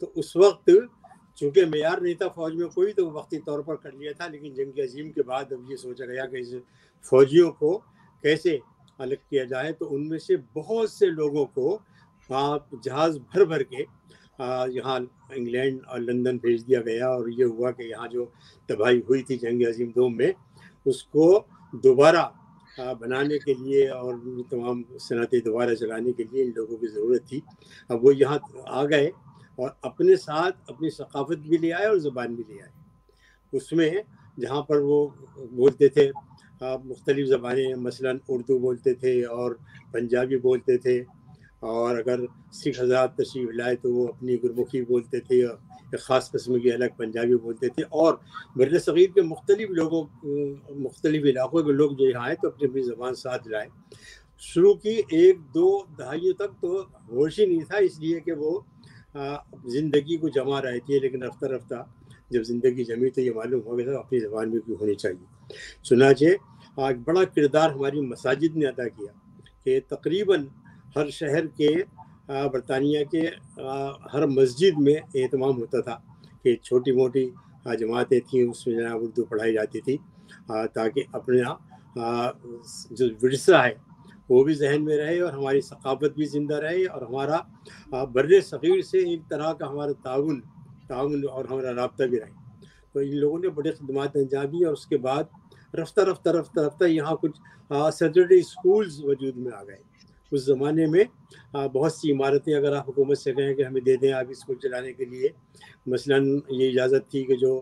تو اس وقت چونکہ معیار نہیں تھا فوج میں کوئی، تو وقتی طور پر کر لیا تھا، لیکن جنگ عظیم کے بعد اب یہ سوچا گیا کہ اس فوجیوں کو کیسے الگ کیا جائے، تو ان میں سے بہت سے لوگوں کو جہاز بھر بھر کے یہاں انگلینڈ اور لندن بھیج دیا گیا، اور یہ ہوا کہ یہاں جو تباہی ہوئی تھی جنگ عظیم دوم میں، اس کو دوبارہ بنانے کے لیے اور تمام صنعتیں دوبارہ چلانے کے لیے ان لوگوں کی ضرورت تھی۔ اب وہ یہاں آ گئے اور اپنے ساتھ اپنی ثقافت بھی لے آئے اور زبان بھی لے آئے۔ اس میں جہاں پر وہ بولتے تھے مختلف زبانیں، مثلا اردو بولتے تھے اور پنجابی بولتے تھے، اور اگر سکھ حضرات تشریف لائے تو وہ اپنی گرمکھی بولتے تھے، ایک خاص قسم کی الگ پنجابی بولتے تھے، اور بر صغیر کے مختلف لوگوں، مختلف علاقوں کے لوگ جو یہاں آئے تو اپنی اپنی زبان ساتھ لائے۔ شروع کی 1-2 دہائیوں تک تو ہوش ہی نہیں تھا، اس لیے کہ وہ زندگی کو جما رہے تھے، لیکن رفتہ رفتہ جب زندگی جمی تو یہ معلوم ہو گیا تھا اپنی زبان میں بھی ہونی چاہیے۔ چنانچہ ایک بڑا کردار ہماری مساجد نے ادا کیا کہ تقریباً ہر شہر کے برطانیہ کے ہر مسجد میں اہتمام ہوتا تھا کہ چھوٹی موٹی جماعتیں تھیں، اس میں جناب اردو پڑھائی جاتی تھی، تاکہ اپنا جو ورثہ ہے وہ بھی ذہن میں رہے اور ہماری ثقافت بھی زندہ رہے، اور ہمارا بر صغیر سے ایک طرح کا ہمارا تعاون اور ہمارا رابطہ بھی رہے۔ تو ان لوگوں نے بڑے خدمات انجام دی، اور اس کے بعد رفتہ رفتہ یہاں کچھ سیٹرڈے اسکولز وجود میں آ گئے۔ اس زمانے میں بہت سی عمارتیں اگر آپ حکومت سے کہیں کہ ہمیں دے دیں آپ اسکول چلانے کے لیے، مثلا یہ اجازت تھی کہ جو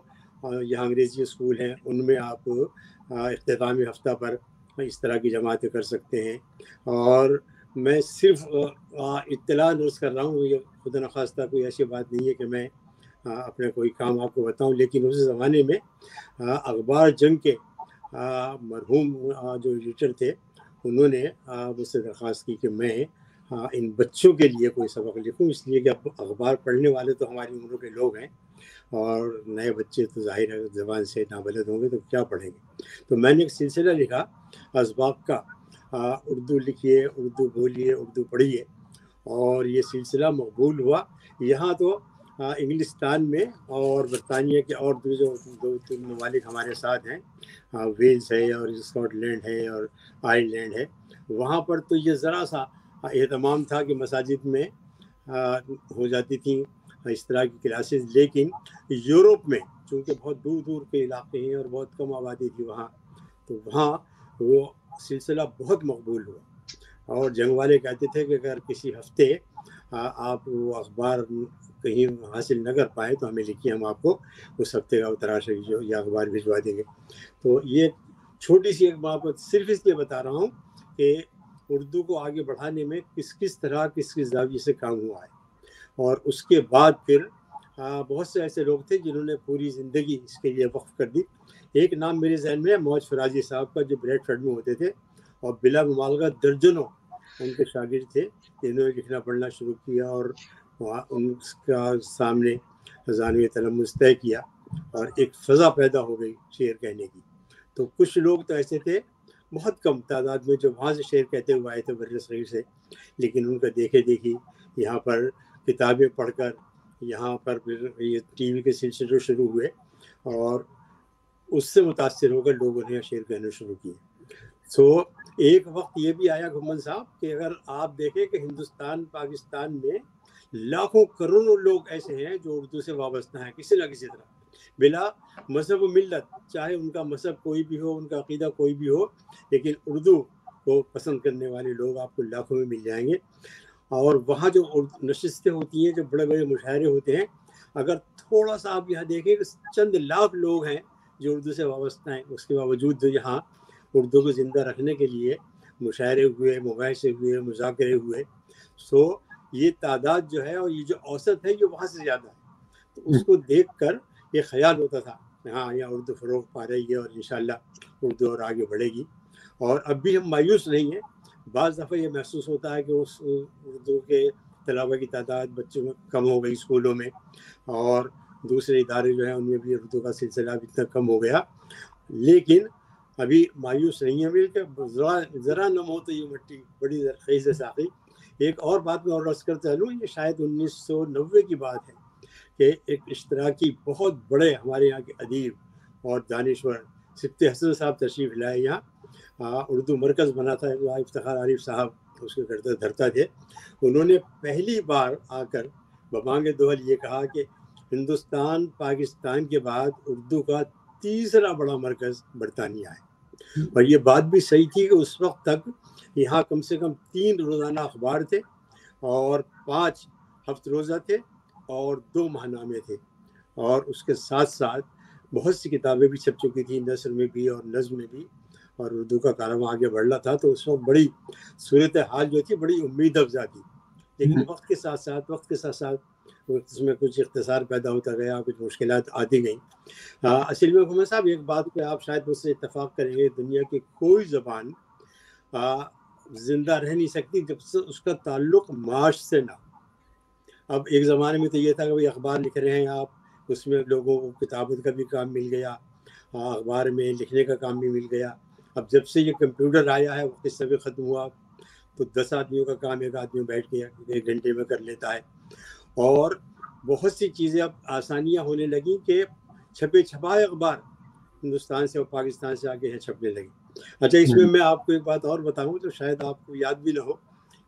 یہاں انگریزی اسکول ہیں ان میں آپ اختتامی ہفتہ پر اس طرح کی جماعتیں کر سکتے ہیں۔ اور میں صرف اطلاع نوز کر رہا ہوں، یہ خدا نخواستہ کوئی ایسی بات نہیں ہے کہ میں اپنا کوئی کام آپ کو بتاؤں، لیکن اس زمانے میں اخبار جنگ کے مرحوم جو ایڈیٹر تھے انہوں نے مجھ سے درخواست کی کہ میں ان بچوں کے لیے کوئی سبق لکھوں، اس لیے کہ اخبار پڑھنے والے تو ہماری عمر کے لوگ ہیں اور نئے بچے تو ظاہر ہے زبان سے نابلد ہوں گے تو کیا پڑھیں گے۔ تو میں نے ایک سلسلہ لکھا اسباق کا، اردو لکھیے، اردو بولیے، اردو پڑھیے، اور یہ سلسلہ مقبول ہوا۔ یہاں تو انگلستان میں اور برطانیہ کے اور دو تین ممالک ہمارے ساتھ ہیں، ویلز ہے اور اسکاٹ لینڈ ہے اور آئرلینڈ ہے، وہاں پر تو یہ ذرا سا اہتمام تھا کہ مساجد میں ہو جاتی تھیں اس طرح کی کلاسز، لیکن یورپ میں چونکہ بہت دور دور کے علاقے ہیں اور بہت کم آبادی تھی وہاں، تو وہاں وہ سلسلہ بہت مقبول ہوا۔ اور جنگ والے کہتے تھے کہ اگر کسی ہفتے آپ وہ اخبار کہیں حاصل نہ کر پائے تو ہمیں لکھیے، ہم آپ کو اس ہفتے کا تراش یا اخبار بھجوا دیں گے۔ تو یہ چھوٹی سی ایک بات صرف اس لیے بتا رہا ہوں کہ اردو کو آگے بڑھانے میں کس طرح کس زاویے سے کام ہوا ہے۔ اور اس کے بعد پھر بہت سے ایسے لوگ تھے جنہوں نے پوری زندگی اس کے لیے وقف کر دی۔ ایک نام میرے ذہن میں ہے موج فرازی صاحب کا، جو بریڈ فیلڈ میں ہوتے تھے، اور بلا مبالغہ درجنوں ان کے شاگرد تھے جنہوں نے لکھنا پڑھنا شروع کیا اور ان کا سامنے خزانہ تلمذ طے کیا اور ایک فضا پیدا ہو گئی شعر کہنے کی۔ تو کچھ لوگ تو ایسے تھے بہت کم تعداد میں جو وہاں سے شعر کہتے ہوئے آئے تھے بر صغیر سے، لیکن ان کا دیکھے دیکھی یہاں پر کتابیں پڑھ کر، یہاں پر پھر یہ ٹی وی کے سلسلے شروع ہوئے اور اس سے متاثر ہو کر لوگوں نے شعر کہنا شروع کیے۔ سو ایک وقت یہ بھی آیا گھمن صاحب کہ اگر آپ دیکھیں کہ ہندوستان پاکستان میں لاکھوں کروڑوں لوگ ایسے ہیں جو اردو سے وابستہ ہیں کسی نہ کسی طرح، بلا مذہب و ملت، چاہے ان کا مذہب کوئی بھی ہو، ان کا عقیدہ کوئی بھی ہو، لیکن اردو کو پسند کرنے والے لوگ آپ کو لاکھوں میں مل جائیں گے۔ اور وہاں جو نشستیں ہوتی ہیں، جو بڑے بڑے مشاعرے ہوتے ہیں، اگر تھوڑا سا آپ یہاں دیکھیں کہ چند لاکھ لوگ ہیں جو اردو سے وابستہ ہیں، اس کے باوجود یہاں اردو کو زندہ رکھنے کے لیے مشاعرے ہوئے، مباحثے ہوئے، مذاکرے ہوئے۔ سو یہ تعداد جو ہے اور یہ جو اوسط ہے یہ وہاں سے زیادہ ہے۔ تو اس کو دیکھ کر یہ خیال ہوتا تھا کہ ہاں یہاں اردو فروغ پا رہی ہے اور انشاءاللہ اردو اور آگے بڑھے گی۔ اور اب بھی ہم مایوس نہیں ہیں، بعض دفعہ یہ محسوس ہوتا ہے کہ اس اردو کے طلباء کی تعداد بچوں میں کم ہو گئی اسکولوں میں، اور دوسرے ادارے جو ہیں ان میں بھی اردو کا سلسلہ اب اتنا کم ہو گیا، لیکن ابھی مایوس نہیں ہے کہ ذرا نم ہو تو یہ مٹی بڑی زرخیز ہے ساقی۔ ایک اور بات میں اور رس کرتا چلوں، یہ شاید 1990 کی بات ہے کہ ایک اشتراکی بہت بڑے ہمارے یہاں کے ادیب اور دانشور سبت حسن صاحب تشریف لائے یہاں، اردو مرکز بنا تھا، افتخار عارف صاحب اس کے دھرتا تھے. انہوں نے پہلی بار آ کر ببانگ دوحل یہ کہا کہ ہندوستان پاکستان کے بعد اردو کا تیسرا بڑا مرکز برطانیہ ہے. اور یہ بات بھی صحیح تھی کہ اس وقت تک یہاں کم سے کم 3 روزانہ اخبار تھے اور 5 ہفت روزہ تھے اور 2 ماہنامے تھے، اور اس کے ساتھ ساتھ بہت سی کتابیں بھی چھپ چکی تھیں، نثر میں بھی اور نظم میں بھی، اور اردو کا کارواں آگے بڑھ رہا تھا. تو اس وقت بڑی صورتحال جو تھی بڑی امید افزا تھی. لیکن وقت کے ساتھ ساتھ اس میں کچھ اختصار پیدا ہوتا گیا، کچھ مشکلات آتی گئیں. اصل میں محمد صاحب ایک بات پہ آپ شاید مجھ سے اتفاق کریں گے، دنیا کی کوئی زبان زندہ رہ نہیں سکتی جب سے اس کا تعلق معاش سے نہ. اب ایک زمانے میں تو یہ تھا کہ بھائی اخبار لکھ رہے ہیں آپ، اس میں لوگوں کو کتابت کا بھی کام مل گیا، اخبار میں لکھنے کا کام بھی مل گیا. اب جب سے یہ کمپیوٹر آیا ہے، وہ قصہ بھی ختم ہوا، تو 10 آدمیوں کا کام ایک آدمی بیٹھ کے 1 گھنٹے میں کر لیتا ہے. اور بہت سی چیزیں اب آسانیاں ہونے لگیں کہ چھپے چھپائے اخبار ہندوستان سے اور پاکستان سے آگے ہیں چھپنے لگے. اچھا، اس میں آپ کو ایک بات اور بتاؤں تو شاید آپ کو یاد بھی نہ ہو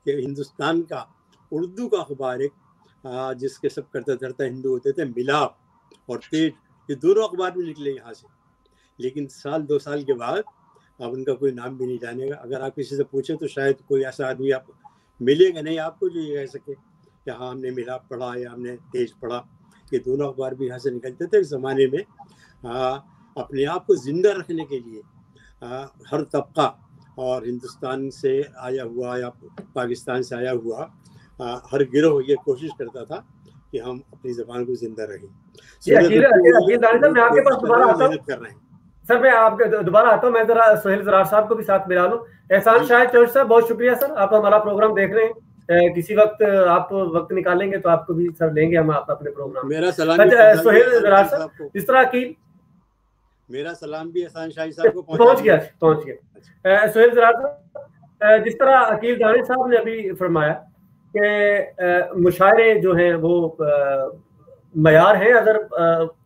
کہ ہندوستان کا اردو کا اخبار ایک جس کے سب کرتا دھرتا ہندو ہوتے تھے، ملاپ اور تیج، یہ دونوں اخبار بھی نکلے یہاں سے. لیکن 2 سال کے بعد اب ان کا کوئی نام بھی نہیں جانے گا. اگر آپ کسی سے پوچھیں تو شاید کوئی ایسا آدمی آپ ملے گا نہیں آپ کو جو یہ کہہ سکے کہ ہاں ہم نے ملاپ پڑھا یا ہم نے تیج پڑھا. یہ دونوں اخبار بھی یہاں سے نکلتے تھے. اس زمانے میں اپنے آپ کو زندہ رکھنے کے لیے ہر طبقہ، اور ہندوستان سے آیا ہوا یا پاکستان سے آیا ہوا ہر گروہ یہ کوشش کرتا تھا کہ ہم اپنی زبان کو زندہ رہیں. میں آپ کے پاس دوبارہ آتا ہوں سر، میں آپ کے دوبارہ آتا ہوں. میں ذرا سہیل زرار صاحب کو بھی ساتھ ملا لوں. احسان شاہد چوہدری صاحب، بہت شکریہ سر، آپ ہمارا پروگرام دیکھ رہے ہیں. کسی وقت آپ وقت نکالیں گے تو آپ کو بھی سر لیں گے ہم اپنے پروگرام. میرا سلام سہیل زرار صاحب، جس طرح کی میرا سلام بھی احسان شاہی صاحب کو پہنچ گیا. سہیل زرار صاحب، جس طرح عقیل دانش صاحب نے ابھی فرمایا کہ مشاعرے جو ہیں وہ معیار ہیں اگر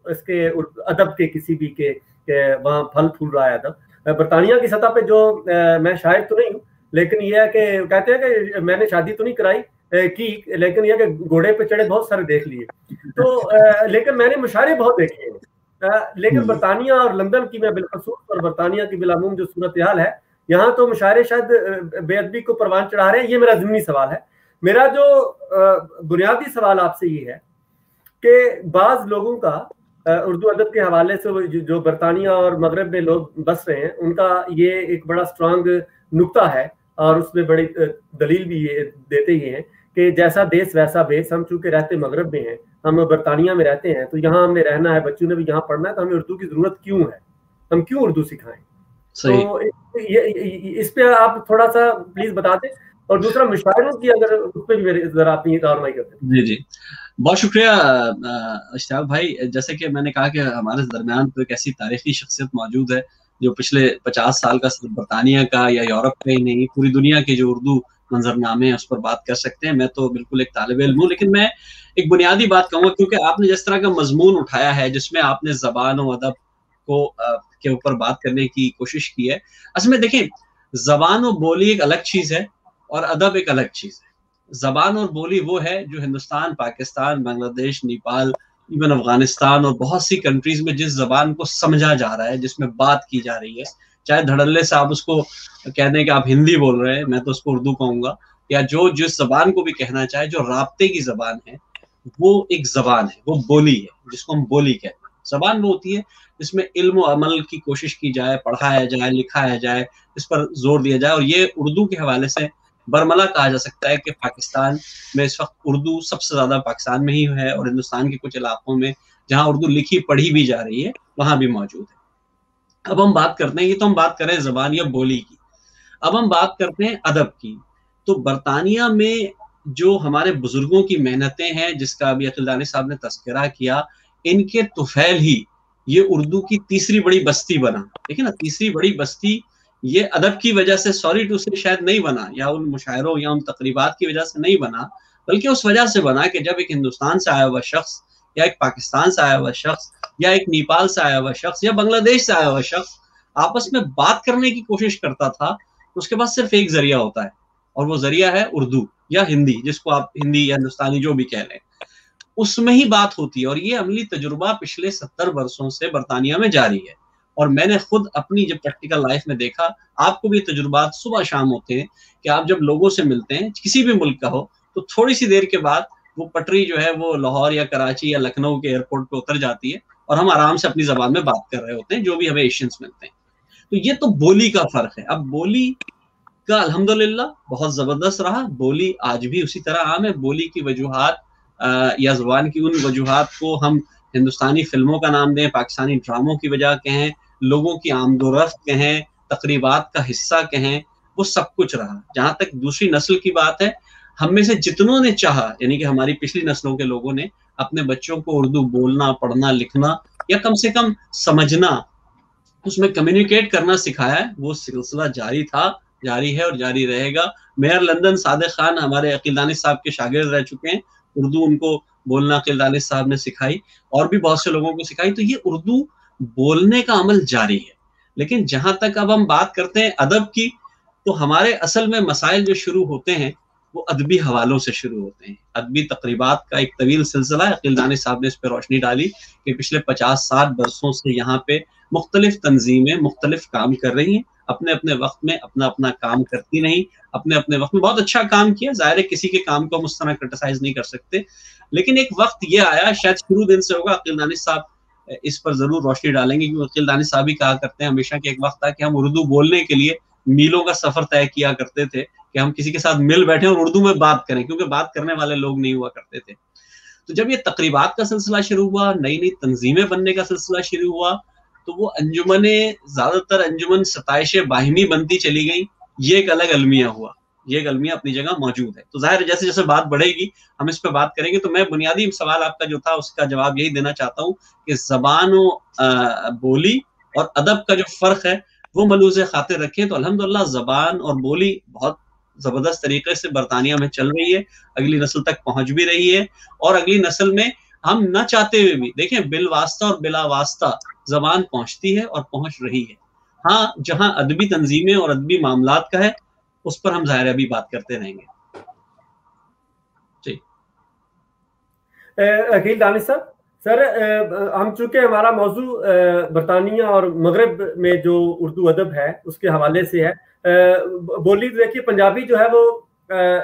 اس کے ادب کے کسی بھی کے کہ وہاں پھل پھول رہا ہے ادب. برطانیہ کی سطح پہ جو میں شاعر تو نہیں ہوں، لیکن یہ ہے کہ کہتے ہیں کہ میں نے شادی تو نہیں کرائی کی، لیکن یہ کہ گھوڑے پہ چڑھے بہت سارے دیکھ لیے. تو لیکن میں نے مشاعرے بہت دیکھے ہیں. لیکن برطانیہ اور لندن کی میں بالخصوص، اور برطانیہ کی بالعموم جو صورتحال ہے یہاں، تو مشاعرے شاید بے ادبی کو پروان چڑھا رہے ہیں. یہ میرا ضمنی سوال ہے. میرا جو بنیادی سوال آپ سے یہ ہے کہ بعض لوگوں کا اردو ادب کے حوالے سے جو برطانیہ اور مغرب میں لوگ بس رہے ہیں، ان کا یہ ایک بڑا اسٹرانگ نقطہ ہے، اور اس میں بڑی دلیل بھی یہ دیتے ہی ہیں کہ جیسا دیس ویسا بیس. ہم چونکہ رہتے مغرب میں ہیں، ہم برطانیہ میں رہتے ہیں، تو یہاں ہم نے رہنا ہے، بچوں نے بھی یہاں پڑھنا ہے، تو ہمیں اردو کی ضرورت کیوں ہے؟ ہم کیوں اردو سکھائیں؟ تو اس پہ آپ تھوڑا سا پلیز بتا دیں. اور دوسرا مشاعروں کی اگر اس پہ بھی ذرا اپنی رہنمائی کرتے ہیں. جی بہت شکریہ اشتیاق بھائی. جیسے کہ میں نے کہا کہ ہمارے درمیان تو ایک ایسی تاریخی شخصیت موجود ہے جو پچھلے 50 سال کا صرف برطانیہ کا یا یورپ کا ہی نہیں، پوری دنیا کے جو اردو منظرنامے ہیں اس پر بات کر سکتے ہیں. میں تو بالکل ایک طالب علم ہوں، لیکن میں ایک بنیادی بات کہوں گا، کیونکہ آپ نے جس طرح کا مضمون اٹھایا ہے جس میں آپ نے زبان و ادب کو کے اوپر بات کرنے کی کوشش کی ہے. اصل میں دیکھیں، زبان و بولی ایک الگ چیز ہے اور ادب ایک الگ چیز ہے. زبان اور بولی وہ ہے جو ہندوستان، پاکستان، بنگلہ دیش، نیپال، ایون افغانستان اور بہت سی کنٹریز میں جس زبان کو سمجھا جا رہا ہے، جس میں بات کی جا رہی ہے، چاہے دھڑلے سے آپ اس کو کہہ دیں کہ آپ ہندی بول رہے ہیں، میں تو اس کو اردو کہوں گا، یا جو جس زبان کو بھی کہنا چاہے، جو رابطے کی زبان ہے وہ ایک زبان ہے، وہ بولی ہے جس کو ہم بولی کہتے ہیں. زبان وہ ہوتی ہے جس میں علم و عمل کی کوشش کی جائے، پڑھایا جائے، لکھایا جائے، اس پر زور دیا جائے. اور یہ اردو کے حوالے سے برملا کہا جا سکتا ہے کہ پاکستان میں اس وقت اردو سب سے زیادہ پاکستان میں ہی ہے، اور ہندوستان کے کچھ علاقوں میں جہاں اردو لکھی پڑھی بھی جا رہی ہے وہاں بھی موجود ہے. اب ہم بات کرتے ہیں، یہ تو ہم بات کریں زبان یا بولی کی. اب ہم بات کرتے ہیں ادب کی. تو برطانیہ میں جو ہمارے بزرگوں کی محنتیں ہیں، جس کا ابھی عقیل دانش صاحب نے تذکرہ کیا، ان کے طفیل ہی یہ اردو کی تیسری بڑی بستی بنا. دیکھیں نا، تیسری بڑی بستی یہ ادب کی وجہ سے، سوری ٹو سے، شاید نہیں بنا، یا ان مشاعروں یا ان تقریبات کی وجہ سے نہیں بنا، بلکہ اس وجہ سے بنا کہ جب ایک ہندوستان سے آیا ہوا شخص یا ایک پاکستان سے آیا ہوا شخص یا ایک نیپال سے آیا ہوا شخص یا بنگلہ دیش سے آیا ہوا شخص آپس میں بات کرنے کی کوشش کرتا تھا، اس کے پاس صرف ایک ذریعہ ہوتا ہے، اور وہ ذریعہ ہے اردو یا ہندی، جس کو آپ ہندی یا ہندوستانی جو بھی کہہ لیں، اس میں ہی بات ہوتی ہے. اور یہ عملی تجربہ پچھلے 70 برسوں سے برطانیہ میں جاری ہے، اور میں نے خود اپنی جب پریکٹیکل لائف میں دیکھا، آپ کو بھی تجربات صبح شام ہوتے ہیں کہ آپ جب لوگوں سے ملتے ہیں کسی بھی ملک کا ہو تو تھوڑی سی دیر کے بعد وہ پٹری جو ہے وہ لاہور یا کراچی یا لکھنؤ کے ایئرپورٹ پہ اتر جاتی ہے اور ہم آرام سے اپنی زبان میں بات کر رہے ہوتے ہیں جو بھی ہمیں ایشینس ملتے ہیں. تو یہ تو بولی کا فرق ہے. اب بولی کا الحمدللہ بہت زبردست رہا، بولی آج بھی اسی طرح عام ہے. بولی کی وجوہات یا زبان کی ان وجوہات کو ہم ہندوستانی فلموں کا نام دیں، پاکستانی ڈراموں کی وجہ کہیں، لوگوں کی آمد و رفت کہیں، تقریبات کا حصہ کہیں، وہ سب کچھ رہا. جہاں تک دوسری نسل کی بات ہے، ہم میں سے جتنوں نے چاہا، یعنی کہ ہماری پچھلی نسلوں کے لوگوں نے اپنے بچوں کو اردو بولنا، پڑھنا، لکھنا یا کم سے کم سمجھنا، اس میں کمیونیکیٹ کرنا سکھایا ہے. وہ سلسلہ جاری تھا، جاری ہے اور جاری رہے گا. میئر لندن صادق خان ہمارے عقیل دانش صاحب کے شاگرد رہ چکے ہیں. اردو ان کو بولنا عقیل دانش صاحب نے سکھائی، اور بھی بہت سے لوگوں کو سکھائی. تو یہ اردو بولنے کا عمل جاری ہے. لیکن جہاں تک اب ہم بات کرتے ہیں ادب کی، تو ہمارے اصل میں مسائل جو شروع ہوتے ہیں وہ ادبی حوالوں سے شروع ہوتے ہیں. ادبی تقریبات کا ایک طویل سلسلہ ہے. عقیل دانش صاحب نے اس پہ روشنی ڈالی کہ پچھلے 50-60 برسوں سے یہاں پہ مختلف تنظیمیں مختلف کام کر رہی ہیں، اپنے اپنے وقت میں اپنا اپنا کام کرتی نہیں، اپنے اپنے وقت میں بہت اچھا کام کیا. ظاہر ہے کسی کے کام کو ہم اس طرح کرٹیسائز نہیں کر سکتے، لیکن ایک وقت یہ آیا، شاید شروع دن سے ہوگا، عقیل دانش صاحب اس پر ضرور روشنی ڈالیں گے، کیونکہ عقیل دانش صاحب ہی کہا کرتے ہیں ہمیشہ کہ ایک وقت تھا کہ ہم اردو بولنے کے لیے میلوں کا سفر طے کیا کرتے تھے کہ ہم کسی کے ساتھ مل بیٹھے اور اردو میں بات کریں، کیونکہ بات کرنے والے لوگ نہیں ہوا کرتے تھے. تو جب یہ تقریبات کا سلسلہ شروع ہوا، نئی نئی تنظیمیں بننے کا سلسلہ شروع ہوا، تو وہ انجمنیں زیادہ تر انجمن ستائش باہمی بنتی چلی گئیں. یہ ایک الگ المیہ ہوا، یہ ایک المیہ اپنی جگہ موجود ہے. تو ظاہر جیسے جیسے بات بڑھے گی ہم اس پہ بات کریں گے. تو میں بنیادی سوال آپ کا جو تھا اس کا جواب یہی دینا چاہتا ہوں کہ زبان و بولی اور ادب کا جو فرق ہے وہ ملحوظ خاطر رکھیں. تو الحمدللہ زبان اور بولی بہت زبردست طریقے سے برطانیہ میں چل رہی ہے، اگلی نسل تک پہنچ بھی رہی ہے، اور اگلی نسل میں ہم نہ چاہتے ہوئے بھی دیکھیں بالواسطہ اور بلا واسطہ زبان پہنچتی ہے اور پہنچ رہی ہے. ہاں جہاں ادبی تنظیمیں اور ادبی معاملات کا ہے اس پر ہم ظاہر ابھی بات کرتے رہیں گے. جی عقیل دانش صاحب، سر ہم چونکہ ہمارا موضوع برطانیہ اور مغرب میں جو اردو ادب ہے اس کے حوالے سے ہے. بولی دیکھیے پنجابی جو ہے وہ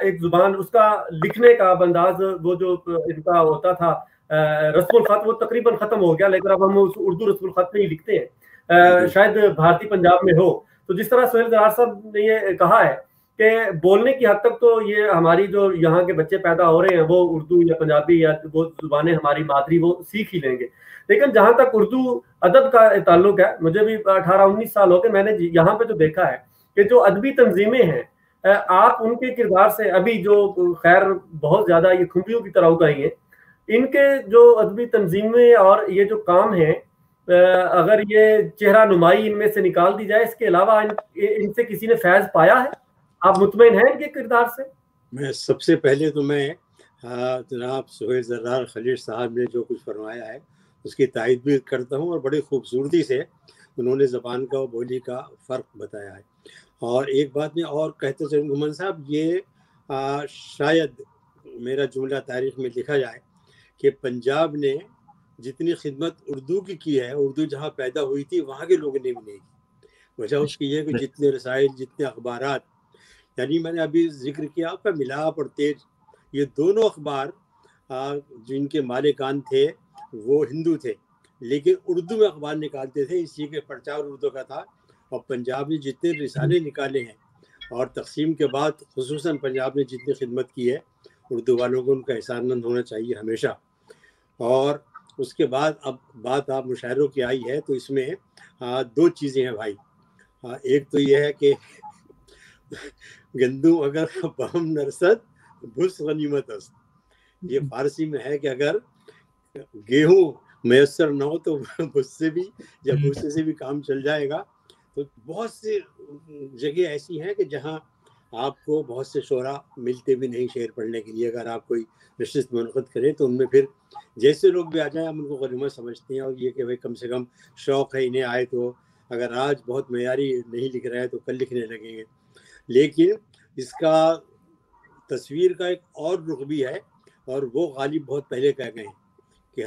ایک زبان، اس کا لکھنے کا انداز وہ جو ان کا ہوتا تھا رسم الخط وہ تقریباً ختم ہو گیا، لیکن اب ہم اردو رسم الخط میں ہی لکھتے ہیں. شاید بھارتی پنجاب میں ہو. تو جس طرح سہیل زرار صاحب نے یہ کہا ہے کہ بولنے کی حد تک تو یہ ہماری جو یہاں کے بچے پیدا ہو رہے ہیں وہ اردو یا پنجابی یا وہ زبانیں ہماری مادری وہ سیکھ ہی لیں گے. لیکن جہاں تک اردو ادب کا تعلق ہے، مجھے بھی 18-19 سال ہو گئے، میں نے یہاں پہ جو دیکھا ہے کہ جو ادبی تنظیمیں ہیں آپ ان کے کردار سے ابھی جو خیر بہت زیادہ یہ کھمبیوں کی طرح اگائی ہیں، ان کے جو ادبی تنظیمیں اور یہ جو کام ہیں اگر یہ چہرہ نمائی ان میں سے نکال دی جائے، اس کے علاوہ ان سے کسی نے فیض پایا ہے؟ آپ مطمئن ہیں ان کے کردار سے؟ میں سب سے پہلے تو میں جناب سہیل زرار خلیل صاحب نے جو کچھ فرمایا ہے اس کی تائید بھی کرتا ہوں، اور بڑی خوبصورتی سے انہوں نے زبان کا اور بولی کا فرق بتایا ہے. اور ایک بات میں اور کہتے چلوں گمن صاحب، یہ شاید میرا جملہ تاریخ میں لکھا جائے کہ پنجاب نے جتنی خدمت اردو کی ہے، اردو جہاں پیدا ہوئی تھی وہاں کے لوگوں نے بھی نہیں کی. وجہ اس کی یہ کہ جتنے رسائل، جتنے اخبارات، یعنی میں نے ابھی ذکر کیا آپ کا ملاپ اور تیج، یہ دونوں اخبار جن کے مالکان تھے وہ ہندو تھے لیکن اردو میں اخبار نکالتے تھے، اسی کے پرچار اردو کا تھا. اور پنجاب نے جتنے رسالے نکالے ہیں اور تقسیم کے بعد خصوصاً پنجاب نے جتنی خدمت کی ہے اردو والوں کو ان کا احسان مند ہونا چاہیے ہمیشہ. اور اس کے بعد اب بات آپ مشاعروں کی آئی ہے تو اس میں دو چیزیں ہیں بھائی. ایک تو یہ ہے کہ گندم اگر بہم نرسد بھس غنیمت است، یہ فارسی میں ہے کہ اگر گیہوں میسر نہ ہو تو بھس سے بھی یا بھوسے سے بھی کام چل جائے گا. تو بہت سی جگہ ایسی ہیں کہ جہاں آپ کو بہت سے شعراء ملتے بھی نہیں شعر پڑھنے کے لیے. اگر آپ کوئی نشست منعقد کریں تو ان میں پھر جیسے لوگ بھی آ جائیں ہم ان کو غنیمت سمجھتے ہیں, اور یہ کہ بھائی کم سے کم شوق ہے انہیں آئے, تو اگر آج بہت معیاری نہیں لکھ رہے ہیں تو کل لکھنے لگیں گے. لیکن اس کا تصویر کا ایک اور رخ بھی ہے, اور وہ غالب بہت پہلے کہہ گئے ہیں کہ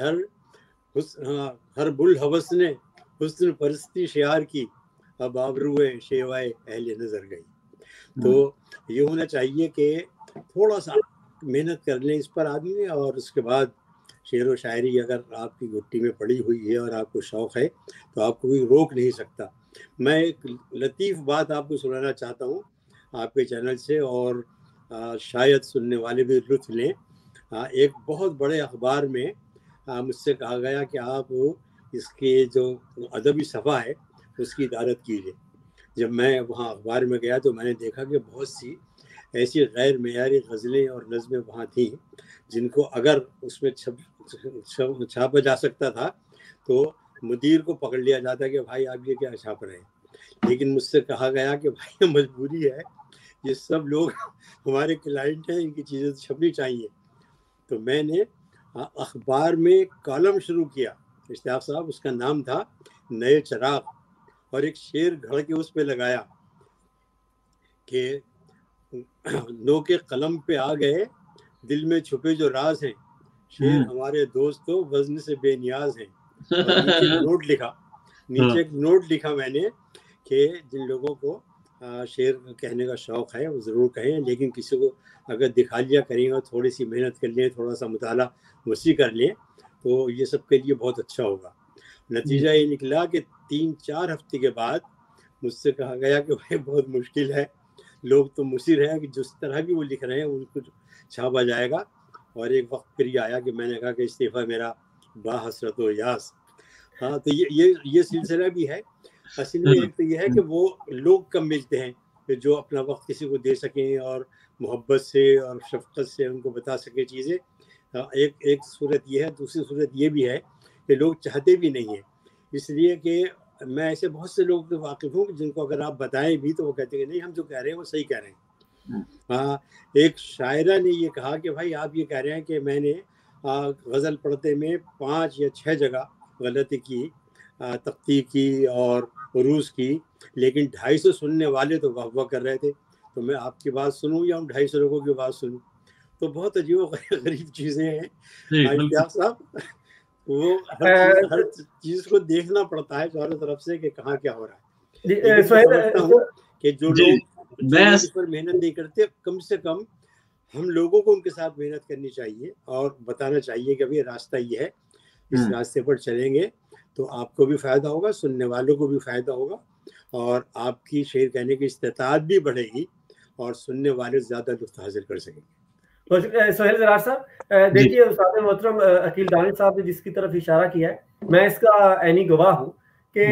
ہر بلحوث نے حسن پرستی شعار کی, اب آبروئے شیوائے اہل نظر گئی. تو یہ ہونا چاہیے کہ تھوڑا سا محنت کر لیں اس پر آدمی, اور اس کے بعد شعر و شاعری اگر آپ کی گھٹی میں پڑی ہوئی ہے اور آپ کو شوق ہے تو آپ کو کوئی روک نہیں سکتا. میں ایک لطیف بات آپ کو سنانا چاہتا ہوں آپ کے چینل سے, اور شاید سننے والے بھی لطف لیں. ایک بہت بڑے اخبار میں مجھ سے کہا گیا کہ آپ اس کے جو ادبی صفحہ ہے اس کی ادارت کیجیے. جب میں وہاں اخبار میں گیا تو میں نے دیکھا کہ بہت سی ایسی غیر معیاری غزلیں اور نظمیں وہاں تھیں جن کو اگر اس میں چھاپا جا سکتا تھا تو مدیر کو پکڑ لیا جاتا کہ بھائی آپ یہ کیا چھاپ رہے ہیں. لیکن مجھ سے کہا گیا کہ بھائی مجبوری ہے, یہ سب لوگ ہمارے کلائنٹ ہیں, ان کی چیزیں چھپنی چاہیے. تو میں نے اخبار میں کالم شروع کیا اشتیاق صاحب, اس کا نام تھا نئے چراغ, اور ایک شعر گھڑ کے اس پہ لگایا کہ نو کے قلم پہ آ گئے دل میں چھپے جو راز ہیں, شعر ہمارے دوستوں وزن سے بے نیاز ہیں. اور نیچے ایک نوٹ لکھا میں نے کہ جن لوگوں کو شعر کہنے کا شوق ہے وہ ضرور کہیں, لیکن کسی کو اگر دکھا لیا کریں اور تھوڑی سی محنت کر لیں, تھوڑا سا مطالعہ وسیع کر لیں تو یہ سب کے لیے بہت اچھا ہوگا. نتیجہ یہ نکلا کہ 3-4 ہفتے کے بعد مجھ سے کہا گیا کہ بھائی بہت مشکل ہے, لوگ تو مصر ہیں کہ جس طرح بھی وہ لکھ رہے ہیں ان کو چھاپا جائے گا. اور ایک وقت پھر یہ آیا کہ میں نے کہا کہ استعفیٰ میرا با حسرت و یاس. ہاں, تو یہ سلسلہ بھی ہے. اصل میں ایک تو یہ ہے کہ وہ لوگ کم ملتے ہیں کہ جو اپنا وقت کسی کو دے سکیں اور محبت سے اور شفقت سے ان کو بتا سکیں چیزیں. ایک صورت یہ ہے. دوسری صورت یہ بھی ہے کہ لوگ چاہتے بھی نہیں ہیں, اس لیے کہ میں ایسے بہت سے لوگ واقف ہوں جن کو اگر آپ بتائیں بھی تو وہ کہتے ہیں کہ نہیں ہم جو کہہ رہے ہیں وہ صحیح کہہ رہے ہیں. ہاں, ایک شاعرہ نے یہ کہا کہ بھائی آپ یہ کہہ رہے ہیں کہ میں نے غزل پڑھتے میں 5 یا 6 جگہ غلطی کی, تخطی کی اور عروض کی, لیکن 250 سننے والے تو واہ واہ کر رہے تھے. تو میں آپ کی بات سنوں یا ان 250 لوگوں کی بات سنوں؟ تو بہت عجیب و غریب چیزیں ہیں اشتیاق صاحب. وہ ہر چیز کو دیکھنا پڑتا ہے چاروں طرف سے کہ کہاں کیا ہو رہا ہے. سمجھتا ہوں کہ جو لوگ اس پر محنت نہیں کرتے, کم سے کم ہم لوگوں کو ان کے ساتھ محنت کرنی چاہیے اور بتانا چاہیے کہ ابھی راستہ یہ ہے, اس راستے پر چلیں گے تو آپ کو بھی فائدہ ہوگا, سننے والوں کو بھی فائدہ ہوگا, اور آپ کی شعر کہنے کی استطاعت بھی بڑھے گی اور سننے والے زیادہ لطف حاصل کر سکیں گے. سہیل زرار صاحب, دیکھیے استاد محترم عقیل دانش صاحب نے جس کی طرف اشارہ کیا ہے, میں اس کا عینی گواہ ہوں کہ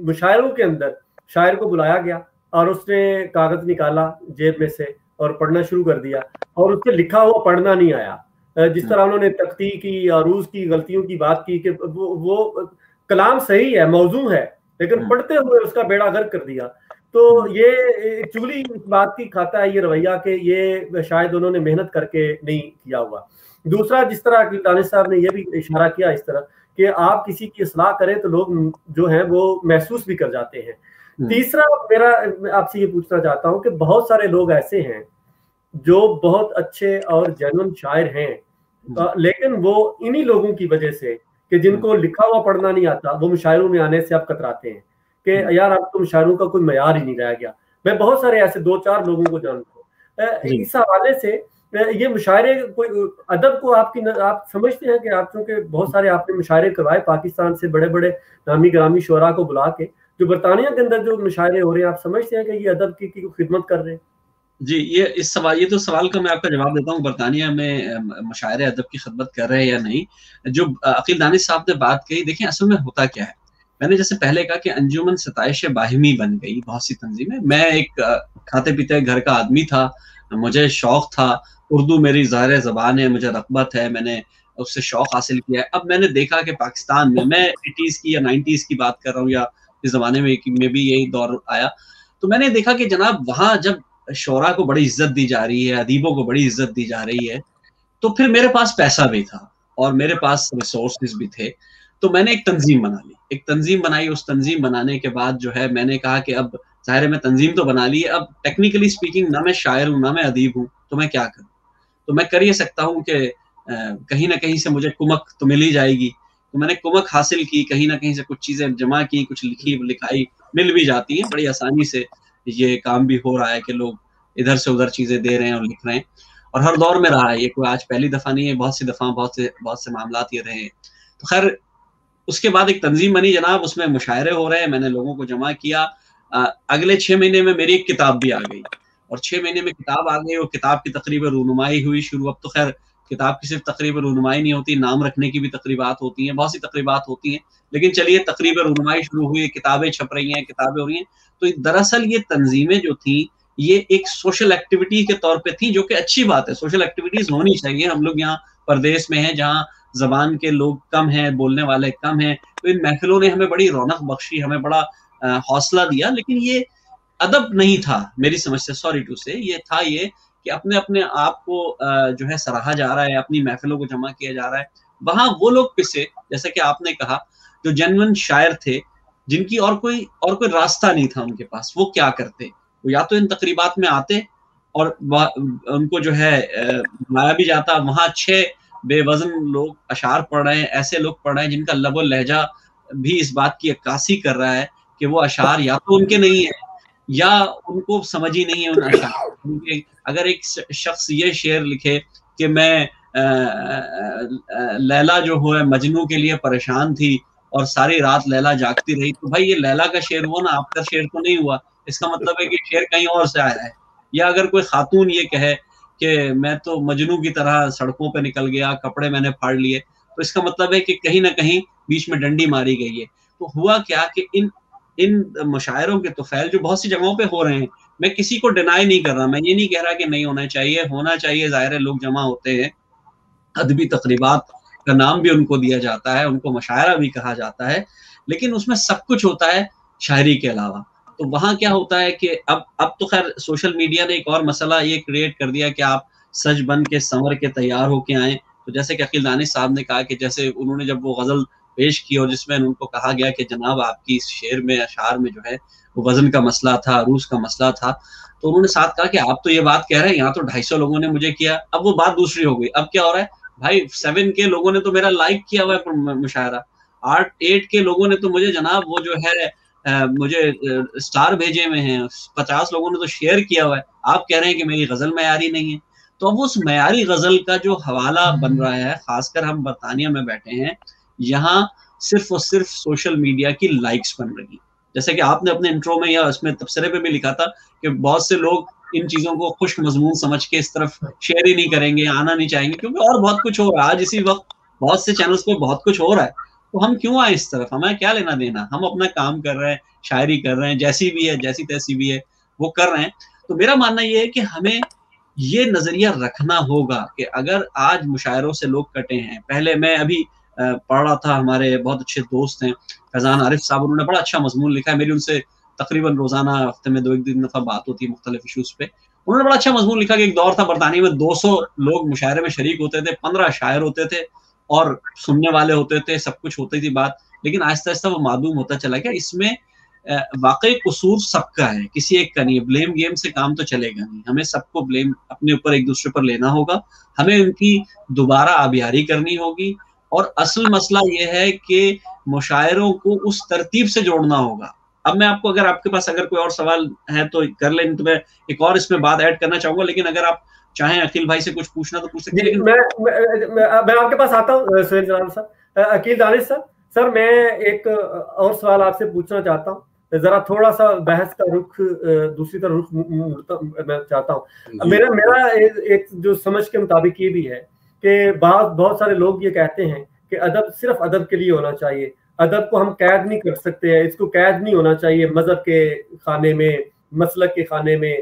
مشاعروں کے اندر شاعر کو بلایا گیا اور اس نے کاغذ نکالا جیب میں سے اور پڑھنا شروع کر دیا, اور اس سے لکھا ہوا پڑھنا نہیں آیا. جس طرح انہوں نے تختی کی, عروض کی غلطیوں کی بات کی کہ وہ کلام صحیح ہے, موضوع ہے, لیکن پڑھتے ہوئے اس کا بیڑا غرق کر دیا. تو یہ چگلی اس بات کی کھاتا ہے یہ رویہ کہ یہ شاید انہوں نے محنت کر کے نہیں کیا ہوا. دوسرا, جس طرح عقیل دانش صاحب نے یہ بھی اشارہ کیا اس طرح کہ آپ کسی کی اصلاح کریں تو لوگ جو ہیں وہ محسوس بھی کر جاتے ہیں. تیسرا, میرا آپ سے یہ پوچھنا چاہتا ہوں کہ بہت سارے لوگ ایسے ہیں جو بہت اچھے اور جینوئن شاعر ہیں, لیکن وہ انہی لوگوں کی وجہ سے کہ جن کو لکھا ہوا پڑھنا نہیں آتا وہ مشاعروں میں آنے سے اب کتراتے ہیں کہ یار اب تو مشاعروں کا کوئی معیار ہی نہیں رہ گیا. میں بہت سارے ایسے 2-4 لوگوں کو جانتا ہوں. اس حوالے سے یہ مشاعرے کوئی ادب کو آپ سمجھتے ہیں کہ آپ چونکہ بہت سارے آپ نے مشاعرے کروائے پاکستان سے بڑے بڑے نامی گرامی شعراء کو بلا کے, جو برطانیہ کے اندر جو مشاعرے ہو رہے ہیں, آپ سمجھتے ہیں کہ یہ ادب کی خدمت کر رہے ہیں؟ جی, یہ تو سوال کا میں آپ کا جواب دیتا ہوں. برطانیہ میں مشاعرے ادب کی خدمت کر رہے ہیں یا نہیں. جو عقیل دانش صاحب نے بات کہی, دیکھیں اصل میں ہوتا کیا ہے, میں نے جیسے پہلے کہا کہ انجمن ستائش باہمی بن گئی بہت سی تنظیمیں. میں ایک کھاتے پیتے گھر کا آدمی تھا, مجھے شوق تھا, اردو میری ظاہر زبان ہے, مجھے رغبت ہے, میں نے اس سے شوق حاصل کیا ہے. اب میں نے دیکھا کہ پاکستان میں 80s کی یا 90s کی بات کر رہا ہوں, یا اس زمانے میں بھی یہی دور آیا, تو میں نے دیکھا کہ جناب وہاں جب شعراء کو بڑی عزت دی جا رہی ہے، ادیبوں کو بڑی عزت دی جا رہی ہے، تو پھر میرے پاس پیسہ بھی تھا اور میرے پاس ریسورسز بھی تھے، تو میں نے ایک تنظیم بنا لی، ایک تنظیم بنائی. اس تنظیم بنانے کے بعد جو ہے میں نے کہا کہ اب ظاہر ہے میں تنظیم تو بنا لی ہے، اب ٹیکنیکلی سپیکنگ نہ میں شاعر ہوں نہ میں ادیب ہوں، تو میں کیا کروں؟ تو میں کر یہ سکتا ہوں کہ کہیں نہ کہیں سے مجھے کمک تو مل ہی جائے گی. تو میں نے کمک حاصل کی، کہیں نہ کہیں سے کچھ چیزیں جمع کی، کچھ لکھائی مل بھی جاتی ہیں بڑی آسانی سے. یہ کام بھی ہو رہا ہے کہ لوگ ادھر سے ادھر چیزیں دے رہے ہیں اور لکھ رہے ہیں، اور ہر دور میں رہا ہے یہ، کوئی آج پہلی دفعہ نہیں ہے، بہت سی دفعہ بہت سے معاملات یہ رہے ہیں. تو خیر اس کے بعد ایک تنظیم بنی جناب، اس میں مشاعرے ہو رہے ہیں، میں نے لوگوں کو جمع کیا. اگلے 6 مہینے میں میری ایک کتاب بھی آ گئی، اور 6 مہینے میں کتاب آ گئی، اور کتاب کی تقریب رونمائی ہوئی شروع. اب تو خیر کتاب کی صرف تقریب رونمائی نہیں ہوتی، نام رکھنے کی بھی تقریبات ہوتی ہیں، بہت سی تقریبات ہوتی ہیں، لیکن چلیے تقریب رونمائی شروع ہوئی، کتابیں چھپ رہی ہیں، کتابیں ہو رہی ہیں. تو دراصل یہ تنظیمیں جو تھیں یہ ایک سوشل ایکٹیویٹی کے طور پہ تھی، جو کہ اچھی بات ہے، سوشل ایکٹیویٹیز ہونی چاہیے. ہم لوگ یہاں پردیس میں ہیں جہاں زبان کے لوگ کم ہیں، بولنے والے کم ہیں، تو ان محفلوں نے ہمیں بڑی رونق بخشی، ہمیں بڑا حوصلہ دیا. لیکن یہ ادب نہیں تھا میری سمجھ سے، سوری ٹو سے، یہ تھا یہ کہ اپنے آپ کو جو ہے سراہا جا رہا ہے، اپنی محفلوں کو جمع کیا جا رہا ہے. وہاں وہ لوگ پسے، جیسے کہ آپ نے کہا، جو جینوئن شاعر تھے، جن کی اور کوئی راستہ نہیں تھا ان کے پاس. وہ کیا کرتے؟ وہ یا تو ان تقریبات میں آتے اور ان کو جو ہے بلایا بھی جاتا، وہاں 6 بے وزن لوگ اشعار پڑھ رہے ہیں، ایسے لوگ پڑھ رہے ہیں جن کا لب و لہجہ بھی اس بات کی عکاسی کر رہا ہے کہ وہ اشعار یا تو ان کے نہیں ہیں یا ان کو سمجھ ہی نہیں ہے ان اشعار. اگر ایک شخص یہ شعر لکھے کہ میں لیلا جو ہے مجنو کے لیے پریشان تھی اور ساری رات لیلا جاگتی رہی، تو بھائی یہ لیلا کا شعر ہوا نا، آپ کا شعر تو نہیں ہوا. اس کا مطلب ہے کہ شعر کہیں اور سے آیا ہے. یا اگر کوئی خاتون یہ کہے کہ میں تو مجنو کی طرح سڑکوں پہ نکل گیا، کپڑے میں نے پھاڑ لیے، تو اس کا مطلب ہے کہ کہیں نہ کہیں بیچ میں ڈنڈی ماری گئی ہے. تو ہوا کیا کہ ان مشاعروں کے طفیل جو بہت سی جگہوں پہ ہو رہے ہیں، میں کسی کو ڈینائی نہیں کر رہا، میں یہ نہیں کہہ رہا کہ نہیں ہونا چاہیے. ظاہر ہے لوگ جمع ہوتے ہیں، ادبی تقریبات کا نام بھی ان کو دیا جاتا ہے، ان کو مشاعرہ بھی کہا جاتا ہے، لیکن اس میں سب کچھ ہوتا ہے شاعری کے علاوہ. تو وہاں کیا ہوتا ہے کہ اب تو خیر سوشل میڈیا نے ایک اور مسئلہ یہ کریٹ کر دیا کہ آپ سج بن کے سنور کے تیار ہو کے آئیں. تو جیسے کہ عقیل دانش صاحب نے کہا کہ جیسے انہوں نے جب وہ غزل پیش کی اور جس میں ان کو کہا گیا کہ جناب آپ کی اس شعر میں اشعار میں جو ہے وہ وزن کا مسئلہ تھا، عروض کا مسئلہ تھا، تو انہوں نے ساتھ کہا کہ آپ تو یہ بات کہہ رہے ہیں، یہاں تو 250 لوگوں نے مجھے کیا. اب وہ بات دوسری ہو گئی. اب کیا ہو رہا ہے بھائی، 7 کے لوگوں نے تو میرا لائک کیا ہوا ہے مشاعرہ، 8 کے لوگوں نے تو مجھے جناب وہ جو ہے مجھے سٹار بھیجے ہوئے ہیں، 50 لوگوں نے تو شیئر کیا ہوا ہے. آپ کہہ رہے ہیں کہ میری غزل معیاری نہیں ہے. تو اب اس معیاری غزل کا جو حوالہ بن رہا ہے، خاص کر ہم برطانیہ میں بیٹھے ہیں، یہاں صرف اور صرف سوشل میڈیا کی لائکس بن رہی. جیسے کہ آپ نے اپنے انٹرو میں یا اس میں تبصرے پہ بھی لکھا تھا کہ بہت سے لوگ ان چیزوں کو خشک مضمون سمجھ کے اس طرف شیئر ہی نہیں کریں گے، آنا نہیں چاہیں گے، کیونکہ اور بہت کچھ ہو رہا ہے آج اسی وقت، بہت سے چینلز پہ بہت کچھ ہو رہا ہے. تو ہم کیوں آئے اس طرف؟ ہمیں کیا لینا دینا؟ ہم اپنا کام کر رہے ہیں، شاعری کر رہے ہیں، جیسی بھی ہے، جیسی تیسی بھی ہے وہ کر رہے ہیں. تو میرا ماننا یہ ہے کہ ہمیں یہ نظریہ رکھنا ہوگا کہ اگر آج مشاعروں سے لوگ کٹے ہیں، پہلے میں ابھی پڑھ رہا تھا، ہمارے بہت اچھے دوست ہیں فیضان عارف صاحب، انہوں نے بڑا اچھا مضمون لکھا ہے، میری ان سے تقریباً روزانہ ہفتے میں 2-3 دفعہ بات ہوتی ہے مختلف ایشوز پہ. انہوں نے بڑا اچھا مضمون لکھا کہ ایک دور تھا برطانیہ میں 200 لوگ مشاعرے میں شریک ہوتے تھے، 15 شاعر ہوتے تھے اور سننے والے ہوتے تھے، سب کچھ ہوتی تھی بات، لیکن آہستہ آہستہ وہ معدوم ہوتا چلا گیا. اس میں واقعی قصور سب کا ہے، کسی ایک کا نہیں. بلیم گیم سے کام تو چلے گا نہیں، ہمیں سب کو بلیم اپنے اوپر ایک دوسرے پر لینا ہوگا، ہمیں ان کی دوبارہ آبیاری کرنی ہوگی. اور اصل مسئلہ یہ ہے کہ مشاعروں کو اس ترتیب سے جوڑنا ہوگا. اب میں آپ کو، اگر آپ کے پاس اگر کوئی اور سوال ہے تو کر لیں، تو میں ایک اور اس میں بات ایڈ کرنا چاہوں گا، لیکن اگر آپ چاہیں عقیل بھائی سے کچھ پوچھنا تو پوچھ سکتے ہیں. میں آپ کے پاس آتا ہوں سہیل جلال صاحب. عقیل دانش صاحب، سر میں ایک اور سوال آپ سے پوچھنا چاہتا ہوں، ذرا تھوڑا سا بحث کا رخ دوسری طرف رخ میں چاہتا ہوں. میرا ایک جو سمجھ کے مطابق یہ بھی ہے کہ بہت سارے لوگ یہ کہتے ہیں کہ ادب صرف ادب کے لیے ہونا چاہیے، ادب کو ہم قید نہیں کر سکتے ہیں، اس کو قید نہیں ہونا چاہیے مذہب کے خانے میں، مسلک کے خانے میں،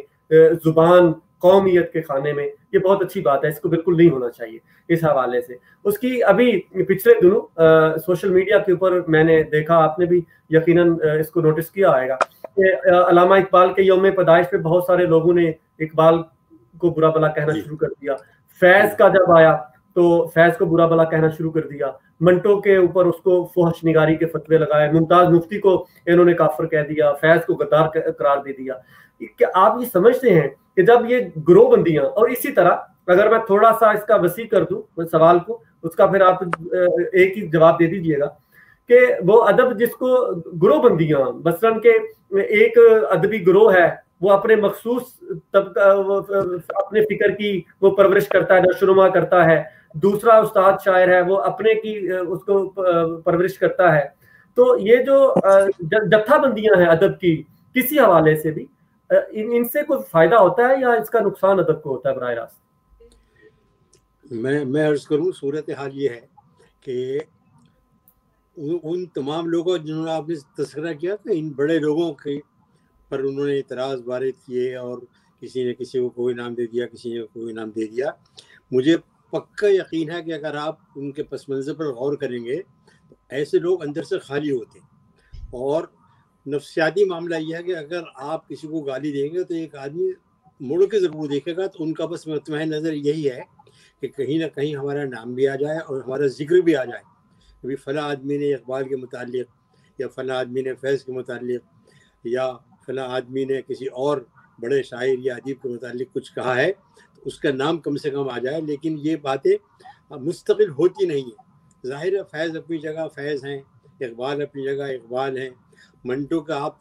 زبان قومیت کے خانے میں. یہ بہت اچھی بات ہے, اس کو بالکل نہیں ہونا چاہیے اس حوالے سے. اس کی ابھی پچھلے دنوں سوشل میڈیا کے اوپر میں نے دیکھا, آپ نے بھی یقیناً اس کو نوٹس کیا آئے گا, کہ علامہ اقبال کے یوم پیدائش پہ بہت سارے لوگوں نے اقبال کو برا بھلا کہنا شروع کر دیا. فیض کا جب آیا تو فیض کو برا بھلا کہنا شروع کر دیا. منٹو کے اوپر اس کو فحش نگاری کے فتوے لگائے. ممتاز مفتی کو انہوں نے کافر کہہ دیا. فیض کو غدار قرار دے دیا. کیا آپ یہ سمجھتے ہیں کہ جب یہ گروہ بندیاں, اور اسی طرح اگر میں تھوڑا سا اس کا وسیع کر دوں سوال کو, اس کا پھر آپ ایک ہی جواب دے دیجیے گا, کہ وہ ادب جس کو گروہ بندیاں, مثلاً کہ ایک ادبی گروہ ہے وہ اپنے مخصوص اپنے فکر کی وہ پرورش کرتا ہے, نشوونما کرتا ہے. دوسرا استاد شاعر ہے وہ اپنے کی اس کو پرورش کرتا ہے. تو یہ جو جتھا بندیاں ہیں ادب کی کسی حوالے سے بھی, ان سے کوئی فائدہ ہوتا ہے یا اس کا نقصان ادب کو ہوتا ہے براہ راست؟ میں عرض کروں, صورتحال یہ ہے کہ ان تمام لوگوں جنہوں نے آپ نے تذکرہ کیا تھا, ان بڑے لوگوں کے پر انہوں نے اعتراض وارد کیے, اور کسی نے کسی کو کوئی نام دے دیا, کسی نے کوئی نام دے دیا. مجھے پکا یقین ہے کہ اگر آپ ان کے پس منظر پر غور کریں گے تو ایسے لوگ اندر سے خالی ہوتے ہیں. اور نفسیاتی معاملہ یہ ہے کہ اگر آپ کسی کو گالی دیں گے تو ایک آدمی مڑ کے ضرور دیکھے گا, تو ان کا بس مطمئن نظر یہی ہے کہ کہیں نہ کہیں ہمارا نام بھی آ جائے اور ہمارا ذکر بھی آ جائے. ابھی فلاں آدمی نے اقبال کے متعلق, یا فلاں آدمی نے فیض کے متعلق, یا فلاں آدمی نے کسی اور بڑے شاعر یا ادیب کے متعلق کچھ کہا ہے, تو اس کا نام کم سے کم آ جائے. لیکن یہ باتیں مستقل ہوتی نہیں ہیں. ظاہر ہے فیض اپنی جگہ فیض ہیں, اقبال اپنی جگہ اقبال ہیں. منٹو کا آپ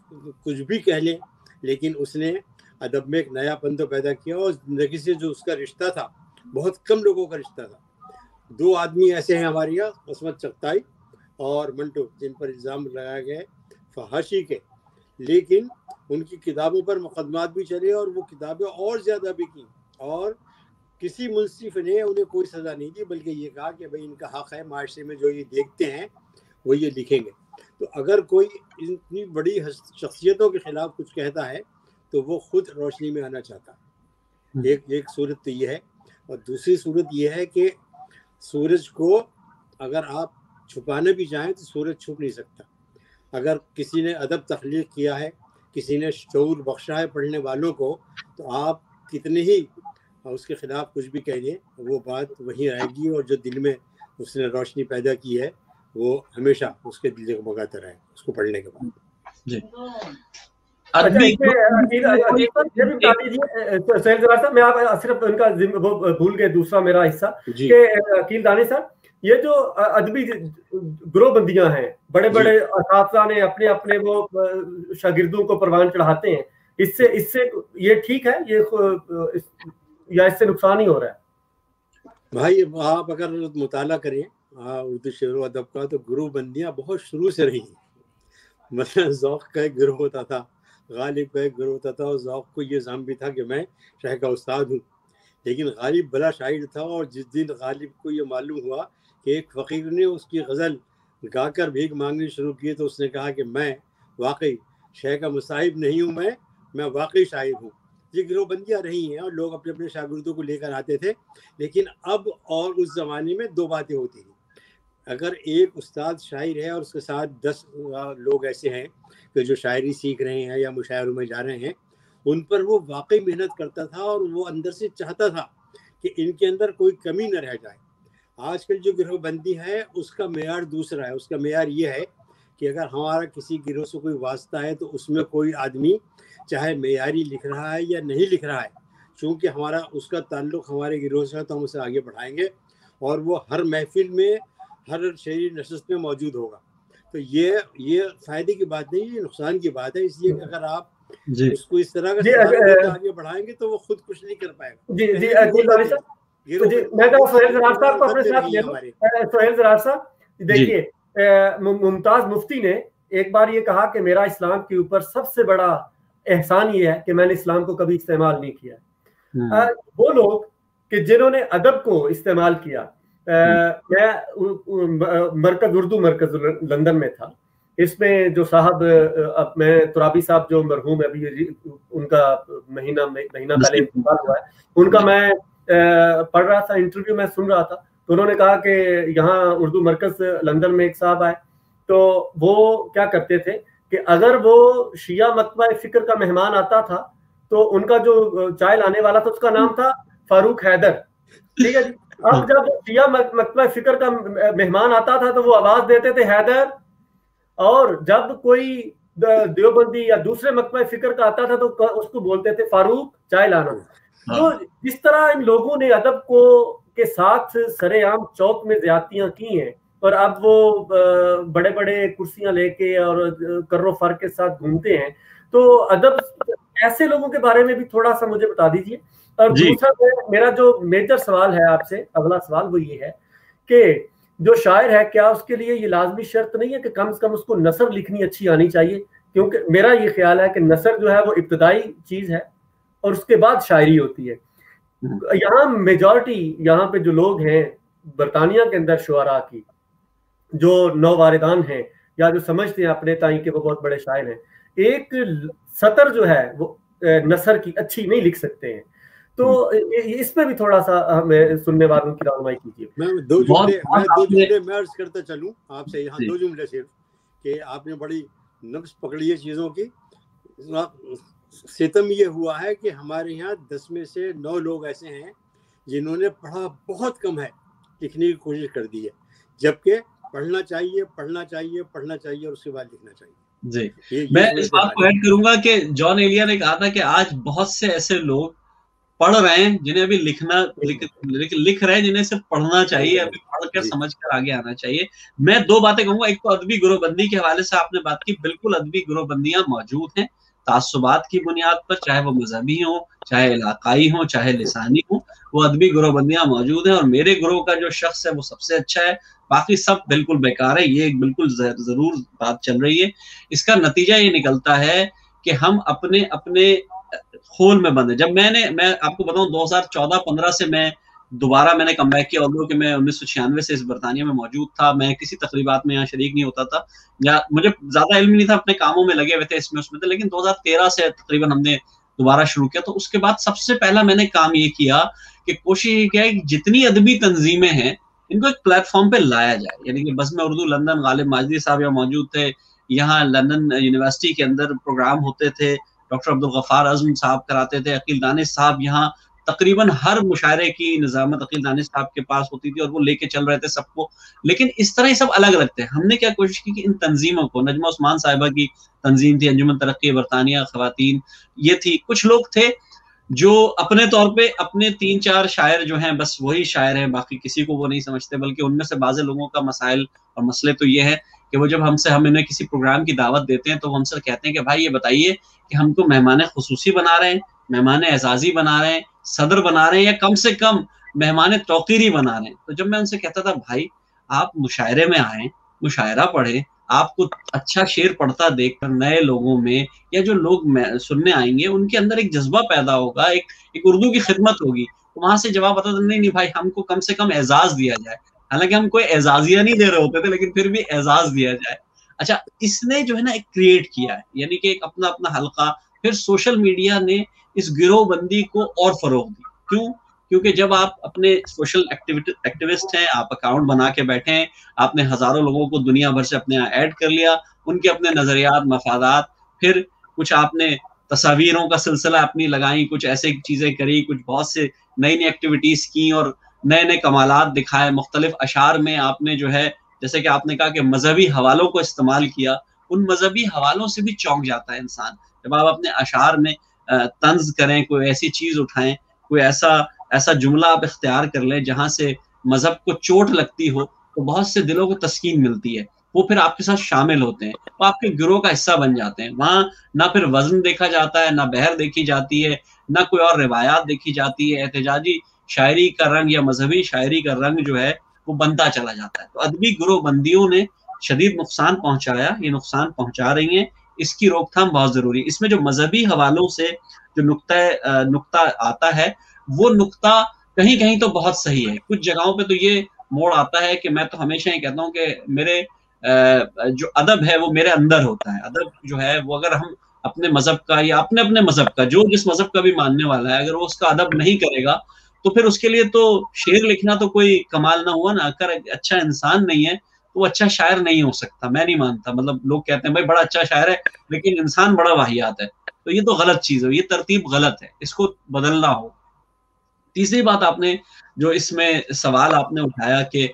کچھ بھی کہہ لیں, لیکن اس نے ادب میں ایک نیا پن تو پیدا کیا, اور زندگی سے جو اس کا رشتہ تھا بہت کم لوگوں کا رشتہ تھا. 2 آدمی ایسے ہیں ہمارے یہاں, عصمت چغتائی اور منٹو, جن پر الزام لگایا گیا فحاشی کے, لیکن ان کی کتابوں پر مقدمات بھی چلے اور وہ کتابیں اور زیادہ بکیں, اور کسی منصف نے انہیں کوئی سزا نہیں دی, بلکہ یہ کہا کہ بھئی ان کا حق ہے, معاشرے میں جو یہ دیکھتے ہیں وہ یہ لکھیں گے. تو اگر کوئی اتنی بڑی شخصیتوں کے خلاف کچھ کہتا ہے تو وہ خود روشنی میں آنا چاہتا ہے. ایک صورت تو یہ ہے, اور دوسری صورت یہ ہے کہ سورج کو اگر آپ چھپانا بھی چاہیں تو سورج چھپ نہیں سکتا. اگر کسی نے ادب تخلیق کیا ہے, کسی نے شعور بخشا ہے پڑھنے والوں کو, تو آپ کتنے ہی اس کے خلاف کچھ بھی کہہ دیں, وہ بات وہیں رہے گی, اور جو دل میں اس نے روشنی پیدا کی ہے وہ ہمیشہ اس کے دل کو بگاتا رہے اس کو پڑھنے کے بعد. جی میں آپ صرف ان کا بھول گئے دوسرا میرا حصہ, کہ عقیل دانی صاحب, یہ جو ادبی گروہ بندیاں ہیں, بڑے بڑے اساتذہ نے اپنے اپنے وہ شاگردوں کو پروان چڑھاتے ہیں, اس سے یہ ٹھیک ہے یا اس سے نقصان ہی ہو رہا ہے؟ بھائی آپ اگر مطالعہ کریں اردو شعر و ادب کا, تو گروہ بندیاں بہت شروع سے رہی ہیں. مثلا ذوق کا ایک گروہ ہوتا تھا, غالب کا ایک گروہ ہوتا تھا, اور ذوق کو یہ زعم بھی تھا کہ میں شاہ کا استاد ہوں. لیکن غالب بڑا شاعر تھا, اور جس دن غالب کو یہ معلوم ہوا کہ ایک فقیر نے اس کی غزل گا کر بھیک مانگنی شروع کی, تو اس نے کہا کہ میں واقعی شاہ کا مصاحب نہیں ہوں, میں واقعی شاعر ہوں. یہ گروہ بندیاں رہی ہیں, اور لوگ اپنے اپنے شاگردوں کو لے کر آتے تھے. لیکن اب اور اس زمانے میں 2 باتیں ہوتی ہیں. اگر ایک استاد شاعر ہے اور اس کے ساتھ 10 لوگ ایسے ہیں کہ جو شاعری سیکھ رہے ہیں یا مشاعروں میں جا رہے ہیں, ان پر وہ واقعی محنت کرتا تھا, اور وہ اندر سے چاہتا تھا کہ ان کے اندر کوئی کمی نہ رہ جائے. آج کل جو گروہ بندی ہے اس کا معیار دوسرا ہے. اس کا معیار یہ ہے کہ اگر ہمارا کسی گروہ سے کوئی واسطہ ہے تو اس میں کوئی آدمی چاہے معیاری لکھ رہا ہے یا نہیں لکھ رہا ہے, چونکہ ہمارا اس کا تعلق ہمارے گروہ سے ہے تو ہم اسے آگے بڑھائیں گے, اور وہ ہر محفل میں ہر شعری نشست میں موجود ہوگا. تو یہ فائدے کی بات نہیں, یہ نقصان کی بات ہے. اس لیے کہ اگر آپ اس کو اس طرح کا آگے بڑھائیں گے تو وہ خود کچھ نہیں کر پائے گا. سہیل زرار صاحب دیکھیے, ممتاز مفتی نے ایک بار یہ کہا کہ میرا اسلام کے اوپر سب سے بڑا احسان یہ ہے کہ میں نے اسلام کو کبھی استعمال نہیں کیا. وہ لوگ کہ جنہوں نے ادب کو استعمال کیا, میں مرکز اردو مرکز لندن میں تھا, اس میں جو صاحب اب میں ترابی صاحب جو مرحوم ہے ابھی ان کا مہینہ پہلے انتقال ہوا ہے، ان کا میں پڑھ رہا تھا انٹرویو میں سن رہا تھا، تو انہوں نے کہا کہ یہاں اردو مرکز لندن میں ایک صاحب آئے تو وہ کیا کرتے تھے کہ اگر وہ شیعہ مکتبہ فکر کا مہمان آتا تھا تو ان کا جو چائے لانے والا تھا اس کا نام تھا فاروق حیدر، ٹھیک ہے جی. اب جب شیعہ مکتبہ فکر کا مہمان آتا تھا تو وہ آواز دیتے تھے حیدر، اور جب کوئی دیوبندی یا دوسرے مکتبہ فکر کا آتا تھا تو اس کو بولتے تھے فاروق چائے لانا. تو جس طرح ان لوگوں نے ادب کو کے ساتھ سرے عام چوک میں زیادتیاں کی ہیں، اور اب وہ بڑے بڑے کرسیاں لے کے اور کر و فر کے ساتھ گھومتے ہیں، تو ادب ایسے لوگوں کے بارے میں بھی تھوڑا سا مجھے بتا دیجیے. اور دوسرا میرا جو میجر سوال ہے آپ سے، اگلا سوال وہ یہ ہے کہ جو شاعر ہے کیا اس کے لیے یہ لازمی شرط نہیں ہے کہ کم سے کم اس کو نثر لکھنی اچھی آنی چاہیے؟ کیونکہ میرا یہ خیال ہے کہ نثر جو ہے وہ ابتدائی چیز ہے اور اس کے بعد شاعری ہوتی ہے. یہاں میجورٹی یہاں پہ جو لوگ ہیں برطانیہ کے اندر شعراء کی جو نوواردان ہیں یا جو سمجھتے ہیں اپنے تائیں کہ وہ بہت بڑے شاعر ہیں، ایک سطر جو ہے وہ نثر کی اچھی نہیں لکھ سکتے ہیں. تو اس پہ بھی تھوڑا سا ہمیں سننے والوں کی رہنمائی کیجیے. میں دو جملے میں عرض کرتا چلوں آپ سے یہاں، دو جملے صرف، کہ آپ نے بڑی نبض پکڑی ہے چیزوں کی. ستم یہ ہوا ہے کہ ہمارے یہاں 10 میں سے 9 لوگ ایسے ہیں جنہوں نے پڑھا بہت کم ہے، لکھنے کی کوشش کر دی ہے، جبکہ پڑھنا چاہیے اور اس کے بعد لکھنا چاہیے. جی میں اس بات کو ایڈ کروں گا کہ جان ایلیا نے کہا تھا کہ آج بہت سے ایسے لوگ پڑھ رہے ہیں جنہیں ابھی لکھ رہے ہیں، جنہیں صرف پڑھنا چاہیے، ابھی پڑھ کر سمجھ کر آگے آنا چاہیے. میں 2 باتیں کہوں گا. ایک تو ادبی گروہ بندی کے حوالے سے آپ نے بات کی، بالکل ادبی گروہ بندیاں موجود ہیں تعصبات کی بنیاد پر، چاہے وہ مذہبی ہوں، چاہے علاقائی ہوں، چاہے لسانی ہوں، وہ ادبی گروہ بندیاں موجود ہیں. اور میرے گروہ کا جو شخص ہے وہ سب سے اچھا ہے، باقی سب بالکل بیکار ہے. یہ ایک بالکل ضرور بات چل رہی ہے. اس کا نتیجہ یہ نکلتا ہے کہ ہم اپنے خول میں بندے. جب میں آپ کو بتاؤں 2014-15 سے میں نے کم بیک کیا، اور کہ میں 1996 سے اس برطانیہ میں موجود تھا. میں کسی تقریبات میں یہاں شریک نہیں ہوتا تھا، یا مجھے زیادہ علم نہیں تھا، اپنے کاموں میں لگے ہوئے تھے، اس میں تھے. لیکن 2013 سے تقریباً ہم نے دوبارہ شروع کیا. تو اس کے بعد سب سے پہلا میں نے کام یہ کیا کہ کوشش یہ کیا کہ جتنی ادبی تنظیمیں ہیں ان کو ایک پلیٹ فارم پہ لایا جائے. یعنی کہ بزم اردو لندن، غالب ماجدی صاحب یہاں موجود تھے، یہاں لندن یونیورسٹی کے اندر پروگرام ہوتے تھے، ڈاکٹر عبدالغفار اعظم صاحب کراتے تھے، عقیل دانش صاحب یہاں تقریباً ہر مشاعرے کی نظامت عقیل دانش صاحب کے پاس ہوتی تھی اور وہ لے کے چل رہے تھے سب کو. لیکن اس طرح یہ سب الگ الگ تھے. ہم نے کیا کوشش کی کہ ان تنظیموں کو، نجمہ عثمان صاحبہ کی تنظیم تھی انجمن ترقی برطانیہ خواتین، یہ تھی. کچھ لوگ تھے جو اپنے طور پہ اپنے 3-4 شاعر جو ہیں بس وہی شاعر ہیں، باقی کسی کو وہ نہیں سمجھتے. بلکہ ان میں سے بعض لوگوں کا مسائل اور مسئلے تو یہ ہے کہ وہ جب ہم انہیں کسی پروگرام کی دعوت دیتے ہیں تو وہ ہم سے کہتے ہیں کہ بھائی یہ بتائیے کہ ہم کو مہمان خصوصی بنا رہے ہیں، مہمان اعزازی بنا رہے ہیں، صدر بنا رہے ہیں، یا کم سے کم مہمان توقیری بنا رہے ہیں. تو جب میں ان سے کہتا تھا بھائی آپ مشاعرے میں آئیں، مشاعرہ پڑھیں، آپ کو اچھا شعر پڑھتا دیکھ کر نئے لوگوں میں یا جو لوگ سننے آئیں گے ان کے اندر ایک جذبہ پیدا ہوگا، ایک اردو کی خدمت ہوگی. وہاں سے جواب آتا تھا نہیں بھائی ہم کو کم سے کم اعزاز دیا جائے. حالانکہ ہم کوئی اعزازیہ نہیں دے رہے ہوتے تھے، لیکن پھر بھی اعزاز دیا جائے. اچھا اس نے جو ہے نا ایک کریٹ کیا ہے، یعنی کہ ایک اپنا حلقہ. پھر سوشل میڈیا نے اس گروہ بندی کو اور فروغ دی. کیوں؟ کیونکہ جب آپ اپنے سوشل ایکٹیوسٹ ہیں، آپ اکاؤنٹ بنا کے بیٹھے ہیں، آپ نے ہزاروں لوگوں کو دنیا بھر سے اپنے ایڈ کر لیا، ان کے اپنے نظریات، مفادات، پھر کچھ آپ نے تصاویروں کا سلسلہ اپنی لگائیں، کچھ ایسے چیزیں کری، کچھ بہت سے نئی ایکٹیویٹیز کی اور نئے کمالات دکھائے. مختلف اشعار میں آپ نے جو ہے جیسے کہ آپ نے کہا کہ مذہبی حوالوں کو استعمال کیا. ان مذہبی حوالوں سے بھی چونک جاتا ہے انسان جب آپ اپنے اشعار میں طنز کریں، کوئی ایسی چیز اٹھائیں، کوئی ایسا جملہ آپ اختیار کر لیں جہاں سے مذہب کو چوٹ لگتی ہو، تو بہت سے دلوں کو تسکین ملتی ہے. وہ پھر آپ کے ساتھ شامل ہوتے ہیں، وہ آپ کے گروہ کا حصہ بن جاتے ہیں. وہاں نہ پھر وزن دیکھا جاتا ہے، نہ بہر دیکھی جاتی ہے، نہ کوئی اور روایات دیکھی جاتی ہے. احتجاجی شاعری کا رنگ یا مذہبی شاعری کا رنگ جو ہے وہ بنتا چلا جاتا ہے. تو ادبی گروہ بندیوں نے شدید نقصان پہنچایا، یہ نقصان پہنچا رہی ہیں. اس کی روک تھام بہت ضروری. اس میں جو مذہبی حوالوں سے جو نقطہ آتا ہے وہ نقطہ کہیں کہیں تو بہت صحیح ہے. کچھ جگہوں پہ تو یہ موڑ آتا ہے کہ میں تو ہمیشہ یہ کہتا ہوں کہ میرے جو ادب ہے وہ میرے اندر ہوتا ہے. ادب جو ہے وہ اگر ہم اپنے مذہب کا یا اپنے مذہب کا جو جس مذہب کا بھی ماننے والا ہے اگر وہ اس کا ادب نہیں کرے گا تو پھر اس کے لیے تو شعر لکھنا تو کوئی کمال نہ ہوا نا. اگر اچھا انسان نہیں ہے تو وہ اچھا شاعر نہیں ہو سکتا. میں نہیں مانتا. مطلب لوگ کہتے ہیں بھائی بڑا اچھا شاعر ہے لیکن انسان بڑا واہیات ہے, تو یہ تو غلط چیز ہے, یہ ترتیب غلط ہے, اس کو بدلنا ہو. تیسری بات آپ نے جو اس میں سوال آپ نے اٹھایا کہ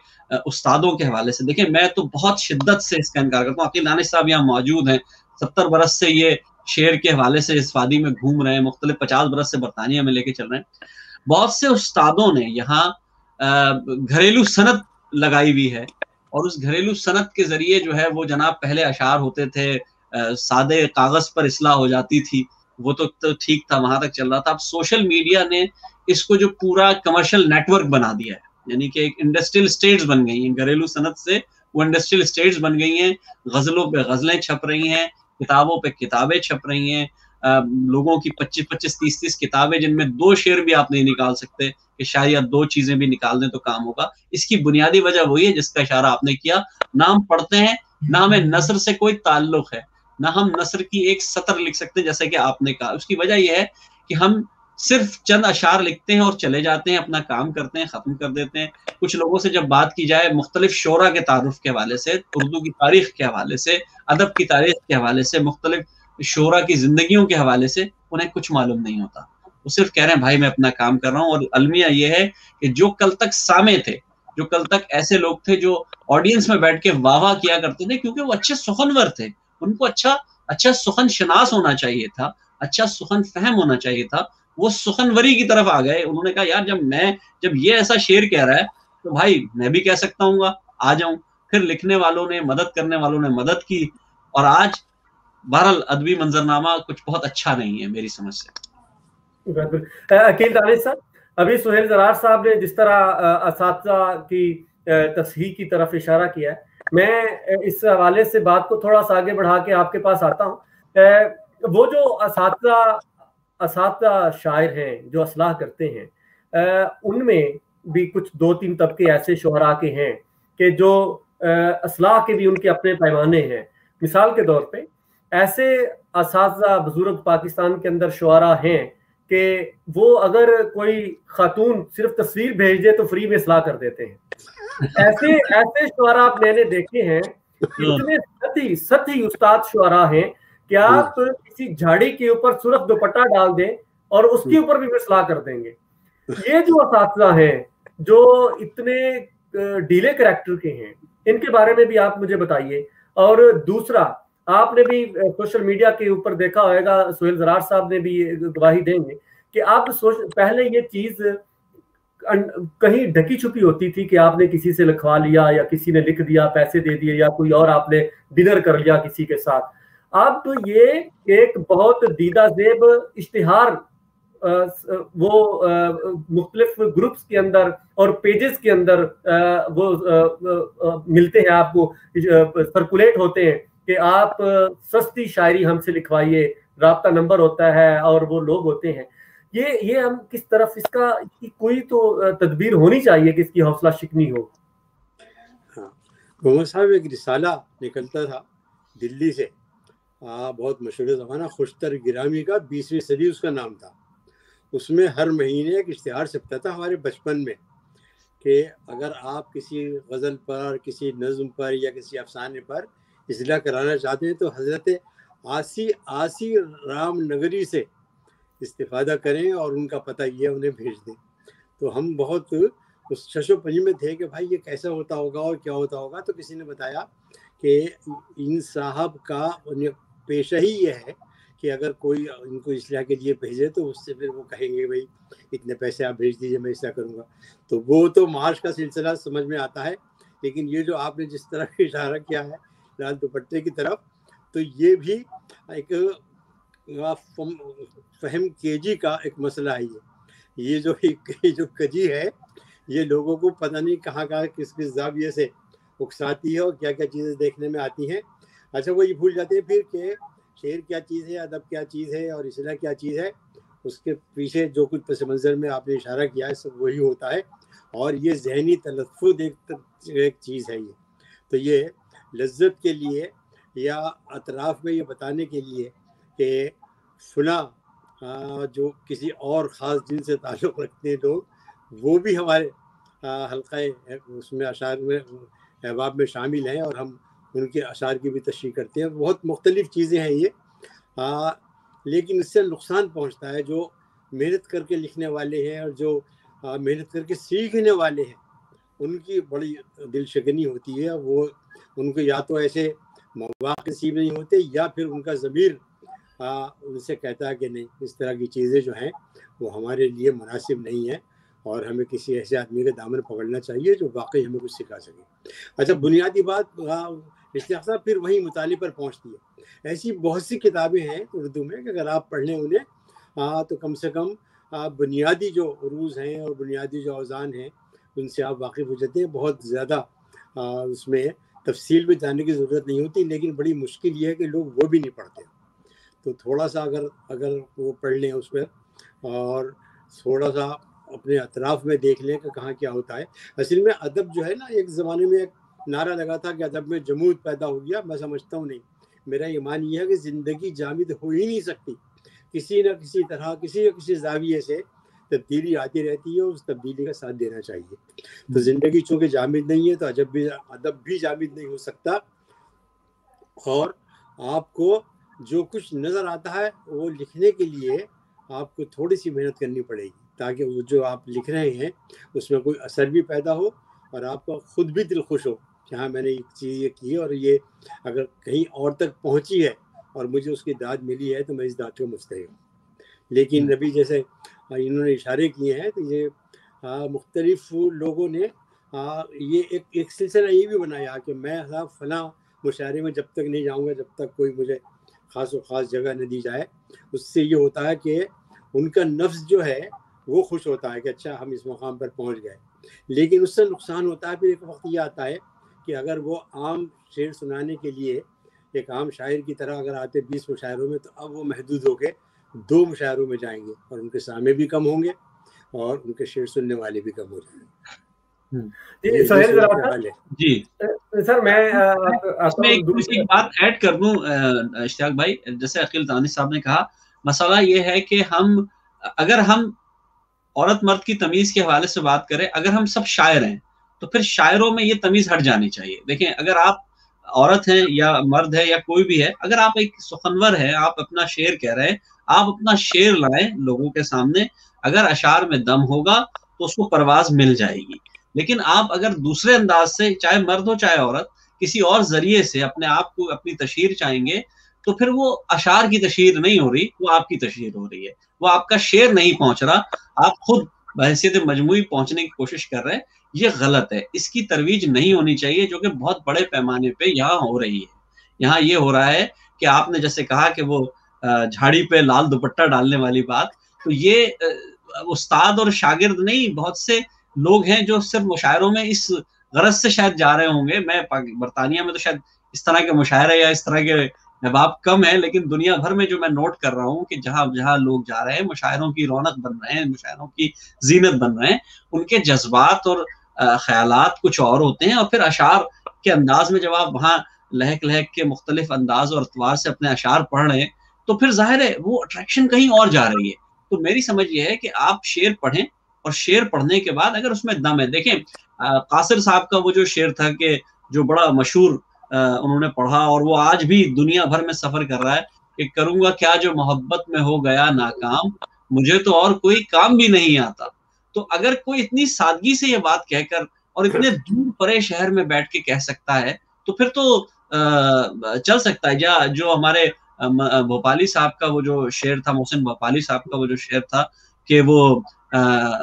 استادوں کے حوالے سے, دیکھیں میں تو بہت شدت سے اس کا انکار کرتا ہوں. عقیل دانش صاحب یہاں موجود ہیں, 70 برس سے یہ شعر کے حوالے سے اس وادی میں گھوم رہے ہیں, مختلف 50 برس سے برطانیہ میں لے کے چل رہے ہیں. بہت سے استادوں نے یہاں گھریلو صنعت لگائی ہوئی ہے, اور اس گھریلو صنعت کے ذریعے جو ہے وہ جناب پہلے اشعار ہوتے تھے سادے کاغذ پر اصلاح ہو جاتی تھی, وہ تو ٹھیک تھا, وہاں تک چل رہا تھا. اب سوشل میڈیا نے اس کو جو پورا کمرشل نیٹ ورک بنا دیا ہے, یعنی کہ ایک انڈسٹریل اسٹیٹس بن گئی ہیں, گھریلو صنعت سے وہ انڈسٹریل اسٹیٹس بن گئی ہیں. غزلوں پہ غزلیں چھپ رہی ہیں, کتابوں پہ کتابیں چھپ رہی ہیں, لوگوں کی 25-25 30-30 کتابیں جن میں 2 شعر بھی آپ نہیں نکال سکتے کہ شاید 2 چیزیں بھی نکال دیں تو کام ہوگا. اس کی بنیادی وجہ وہی ہے جس کا اشارہ آپ نے کیا, نہ ہم پڑھتے ہیں, نہ ہمیں نثر سے کوئی تعلق ہے, نہ ہم نثر کی ایک سطر لکھ سکتے ہیں جیسے کہ آپ نے کہا. اس کی وجہ یہ ہے کہ ہم صرف چند اشعار لکھتے ہیں اور چلے جاتے ہیں, اپنا کام کرتے ہیں, ختم کر دیتے ہیں. کچھ لوگوں سے جب بات کی جائے مختلف شعراء کے تعارف کے حوالے سے, اردو کی تاریخ کے حوالے سے, ادب کی تاریخ کے حوالے سے, مختلف شعراء کی زندگیوں کے حوالے سے, انہیں کچھ معلوم نہیں ہوتا. وہ صرف کہہ رہے ہیں بھائی میں اپنا کام کر رہا ہوں. اور المیہ یہ ہے کہ جو کل تک سامع تھے, جو کل تک ایسے لوگ تھے جو آڈینس میں بیٹھ کے واہ واہ کیا کرتے تھے کیونکہ وہ اچھے سخنور تھے, ان کو اچھا سخن شناس ہونا چاہیے تھا, اچھا سخن فہم ہونا چاہیے تھا, وہ سخنوری کی طرف آ گئے. انہوں نے کہا یار جب یہ ایسا شعر کہہ رہا ہے تو بھائی میں بھی کہہ سکتا ہوں گا, آ جاؤں. پھر لکھنے والوں نے, مدد کرنے والوں نے مدد کی, اور آج بہرحال ادبی منظرنامہ کچھ بہت اچھا نہیں ہے میری سمجھ سے. عقیل دانش صاحب, ابھی سہیل زرار صاحب نے جس طرح اساتذہ کی تصحیح کی طرف اشارہ کیا ہے, میں اس حوالے سے بات کو تھوڑا سا آگے بڑھا کے آپ کے پاس آتا ہوں. وہ جو اساتذہ شاعر ہیں جو اصلاح کرتے ہیں, ان میں بھی کچھ 2-3 طبقے ایسے شعراء کے ہیں کہ جو اصلاح کے بھی ان کے اپنے پیمانے ہیں. مثال کے طور پہ ایسے اساتذہ بزرگ پاکستان کے اندر شعراء ہیں کہ وہ اگر کوئی خاتون صرف تصویر بھیج دے تو فری میں اصلاح کر دیتے ہیں. ایسے شعراء میں نے دیکھے ہیں, اتنے سطحی استاد شعراء ہیں کہ آپ کسی جھاڑی کے اوپر سرخ دوپٹہ ڈال دیں اور اس کے اوپر بھی اصلاح کر دیں گے. یہ جو اساتذہ ہیں جو اتنے ڈیلے کریکٹر کے ہیں, ان کے بارے میں بھی آپ مجھے بتائیے. اور دوسرا, آپ نے بھی سوشل میڈیا کے اوپر دیکھا ہوئے گا, سہیل زرار صاحب نے بھی گواہی دیں گے کہ آپ پہلے یہ چیز کہیں ڈھکی چھپی ہوتی تھی کہ آپ نے کسی سے لکھوا لیا یا کسی نے لکھ دیا, پیسے دے دیے, یا کوئی اور آپ نے ڈنر کر لیا کسی کے ساتھ. اب تو یہ ایک بہت دیدہ زیب اشتہار وہ مختلف گروپس کے اندر اور پیجز کے اندر وہ ملتے ہیں, آپ کو سرکولیٹ ہوتے ہیں کہ آپ سستی شاعری ہم سے لکھوائیے, رابطہ نمبر ہوتا ہے اور وہ لوگ ہوتے ہیں. یہ ہم کس طرف اس کی کوئی تو تدبیر ہونی چاہیے کہ اس کی حوصلہ شکنی ہو. ہاں, محمد صاحب ایک رسالہ نکلتا تھا دلی سے, بہت مشہور زمانہ, خوشتر گرامی کا, 20ویں صدی اس کا نام تھا. اس میں ہر مہینے ایک اشتہار چھپتا تھا ہمارے بچپن میں کہ اگر آپ کسی غزل پر, کسی نظم پر یا کسی افسانے پر اصلاح کرانا چاہتے ہیں تو حضرت آسی رام نگری سے استفادہ کریں اور ان کا پتہ یہ انہیں بھیج دیں. تو ہم بہت اس شش و پنج میں تھے کہ بھائی یہ کیسا ہوتا ہوگا اور کیا ہوتا ہوگا. تو کسی نے بتایا کہ ان صاحب کا پیشہ ہی یہ ہے کہ اگر کوئی ان کو اصلاح کے لیے بھیجے تو اس سے پھر وہ کہیں گے بھائی اتنے پیسے آپ بھیج دیجیے, میں اصلاح کروں گا. تو وہ تو معاش کا سلسلہ سمجھ میں آتا ہے, لیکن یہ جو آپ نے جس طرح اشارہ کیا ہے لال دوپٹے کی طرف, تو یہ بھی ایک فہم کیجی کا ایک مسئلہ ہے. یہ جو کجی ہے یہ لوگوں کو پتہ نہیں کہاں کس زاویے سے اکساتی ہے اور کیا کیا چیزیں دیکھنے میں آتی ہیں. اچھا, وہ یہ بھول جاتے ہیں پھر کہ شعر کیا چیز ہے, ادب کیا چیز ہے اور اصلاح کیا چیز ہے. اس کے پیچھے جو کچھ پس منظر میں آپ نے اشارہ کیا ہے سب وہی ہوتا ہے, اور یہ ذہنی تلفظ ایک چیز ہے. یہ تو یہ لذت کے لیے یا اطراف میں یہ بتانے کے لیے کہ فلاں جو کسی اور خاص جن سے تعلق رکھتے ہیں لوگ، وہ بھی ہمارے حلقہ اس میں اشعار میں احباب میں شامل ہیں، اور ہم ان کے اشعار کی بھی تشریح کرتے ہیں. بہت مختلف چیزیں ہیں یہ، لیکن اس سے نقصان پہنچتا ہے. جو محنت کر کے لکھنے والے ہیں اور جو محنت کر کے سیکھنے والے ہیں، ان کی بڑی دل شکنی ہوتی ہے. وہ ان کو یا تو ایسے مواقع نصیب نہیں ہوتے، یا پھر ان کا ضمیر ان سے کہتا ہے کہ نہیں، اس طرح کی چیزیں جو ہیں وہ ہمارے لیے مناسب نہیں ہیں، اور ہمیں کسی ایسے آدمی کے دامن پکڑنا چاہیے جو واقعی ہمیں کچھ سکھا سکے. اچھا، بنیادی بات اشتیاق صاحب پھر وہی مطالعے پر پہنچتی ہے. ایسی بہت سی کتابیں ہیں اردو میں کہ اگر آپ پڑھ لیں انہیں تو کم سے کم بنیادی جو عروض ہیں اور بنیادی جو اوزان ہیں ان سے آپ واقف ہو جاتے ہیں. بہت زیادہ اس میں تفصیل میں جاننے کی ضرورت نہیں ہوتی، لیکن بڑی مشکل یہ ہے کہ لوگ وہ بھی نہیں پڑھتے. تو تھوڑا سا اگر وہ پڑھ لیں اس پہ، اور تھوڑا سا اپنے اطراف میں دیکھ لیں کہ کہاں کیا ہوتا ہے. اصل میں ادب جو ہے نا، ایک زمانے میں ایک نعرہ لگا تھا کہ ادب میں جمود پیدا ہو گیا. میں سمجھتا ہوں نہیں. میرا ایمان یہ ہے کہ زندگی جامد ہو ہی نہیں سکتی. کسی نہ کسی طرح، کسی نہ کسی زاویے سے تبدیلی آتی رہتی ہے، اس تبدیلی کا ساتھ دینا چاہیے. تو زندگی چونکہ جامد نہیں ہے تو ادب بھی جامد نہیں ہو سکتا. اور آپ کو جو کچھ نظر آتا ہے وہ لکھنے کے لیے آپ کو تھوڑی سی محنت کرنی پڑے گی، تاکہ وہ جو آپ لکھ رہے ہیں اس میں کوئی اثر بھی پیدا ہو، اور آپ کا خود بھی دل خوش ہو کہ ہاں میں نے ایک چیز یہ کی، اور یہ اگر کہیں اور تک پہنچی ہے اور مجھے اس کی داد ملی ہے تو میں اس داد کو مستحق ہوں. لیکن نبی جیسے انہوں نے اشارے کیے ہیں، تو یہ مختلف لوگوں نے یہ ایک سلسلہ یہ بھی بنایا کہ میں فلاں مشاعرے میں جب تک نہیں جاؤں گا جب تک کوئی مجھے خاص و خاص جگہ نہ دی جائے. اس سے یہ ہوتا ہے کہ ان کا نفس جو ہے وہ خوش ہوتا ہے کہ اچھا ہم اس مقام پر پہنچ گئے. لیکن اس سے نقصان ہوتا ہے. پھر ایک وقت یہ آتا ہے کہ اگر وہ عام شعر سنانے کے لیے ایک عام شاعر کی طرح اگر آتے 20 مشاعروں میں، تو اب وہ محدود ہو کے 2 مشاعروں میں جائیں گے، اور ان کے سامنے بھی کم ہوں گے اور ان کے شعر سننے والے بھی کم ہو جائیں گے. جی سر، میں اس میں ایک بات ایڈ کر دوں اشتیاق بھائی. جیسے عقیل دانش صاحب نے کہا، مسئلہ یہ ہے کہ اگر ہم عورت مرد کی تمیز کے حوالے سے بات کریں، اگر ہم سب شاعر ہیں تو پھر شاعروں میں یہ تمیز ہٹ جانی چاہیے. دیکھیں، اگر آپ عورت ہیں یا مرد ہے یا کوئی بھی ہے، اگر آپ ایک سخنور ہیں، آپ اپنا شعر کہہ رہے ہیں، آپ اپنا شعر لائیں لوگوں کے سامنے. اگر اشعار میں دم ہوگا تو اس کو پرواز مل جائے گی. لیکن آپ اگر دوسرے انداز سے، چاہے مرد ہو چاہے عورت، کسی اور ذریعے سے اپنے آپ کو اپنی تشہیر چاہیں گے، تو پھر وہ اشعار کی تشہیر نہیں ہو رہی، وہ آپ کی تشہیر ہو رہی ہے. وہ آپ کا شعر نہیں پہنچ رہا، آپ خود بحیثیت مجموعی پہنچنے کی کوشش کر رہے ہیں. یہ غلط ہے. اس کی ترویج نہیں ہونی چاہیے، جو کہ بہت بڑے پیمانے پہ یہاں ہو رہی ہے. یہاں یہ ہو رہا ہے کہ آپ نے جیسے کہا کہ وہ جھاڑی پہ لال دوپٹہ ڈالنے والی بات، تو یہ استاد اور شاگرد نہیں، بہت سے لوگ ہیں جو صرف مشاعروں میں اس غرض سے شاید جا رہے ہوں گے. میں برطانیہ میں تو شاید اس طرح کے مشاعرے یا اس طرح کے احباب کم ہیں، لیکن دنیا بھر میں جو میں نوٹ کر رہا ہوں کہ جہاں جہاں لوگ جا رہے ہیں، مشاعروں کی رونق بن رہے ہیں، مشاعروں کی زینت بن رہے ہیں، ان کے جذبات اور خیالات کچھ اور ہوتے ہیں. اور پھر اشعار کے انداز میں جب آپ وہاں لہک لہک کے مختلف انداز اور اطوار سے اپنے اشعار پڑھ رہے ہیں، تو پھر ظاہر ہے وہ اٹریکشن کہیں اور جا رہی ہے. تو میری سمجھ یہ ہے کہ آپ شعر پڑھیں، اور شعر پڑھنے کے بعد اگر اس میں دم ہے. دیکھیں، قاصر صاحب کا وہ جو شعر تھا کہ جو بڑا مشہور انہوں نے پڑھا، اور وہ آج بھی دنیا بھر میں سفر کر رہا ہے کہ کروں گا کیا جو محبت میں ہو گیا ناکام، مجھے تو اور کوئی کام بھی نہیں آتا. تو اگر کوئی اتنی سادگی سے یہ بات کہہ کر اور اتنے دور پرے شہر میں بیٹھ کے کہہ سکتا ہے، تو پھر تو چل سکتا ہے. یا جو ہمارے بھوپالی صاحب کا وہ جو شعر تھا، محسن بھوپالی صاحب کا وہ جو شعر تھا کہ وہ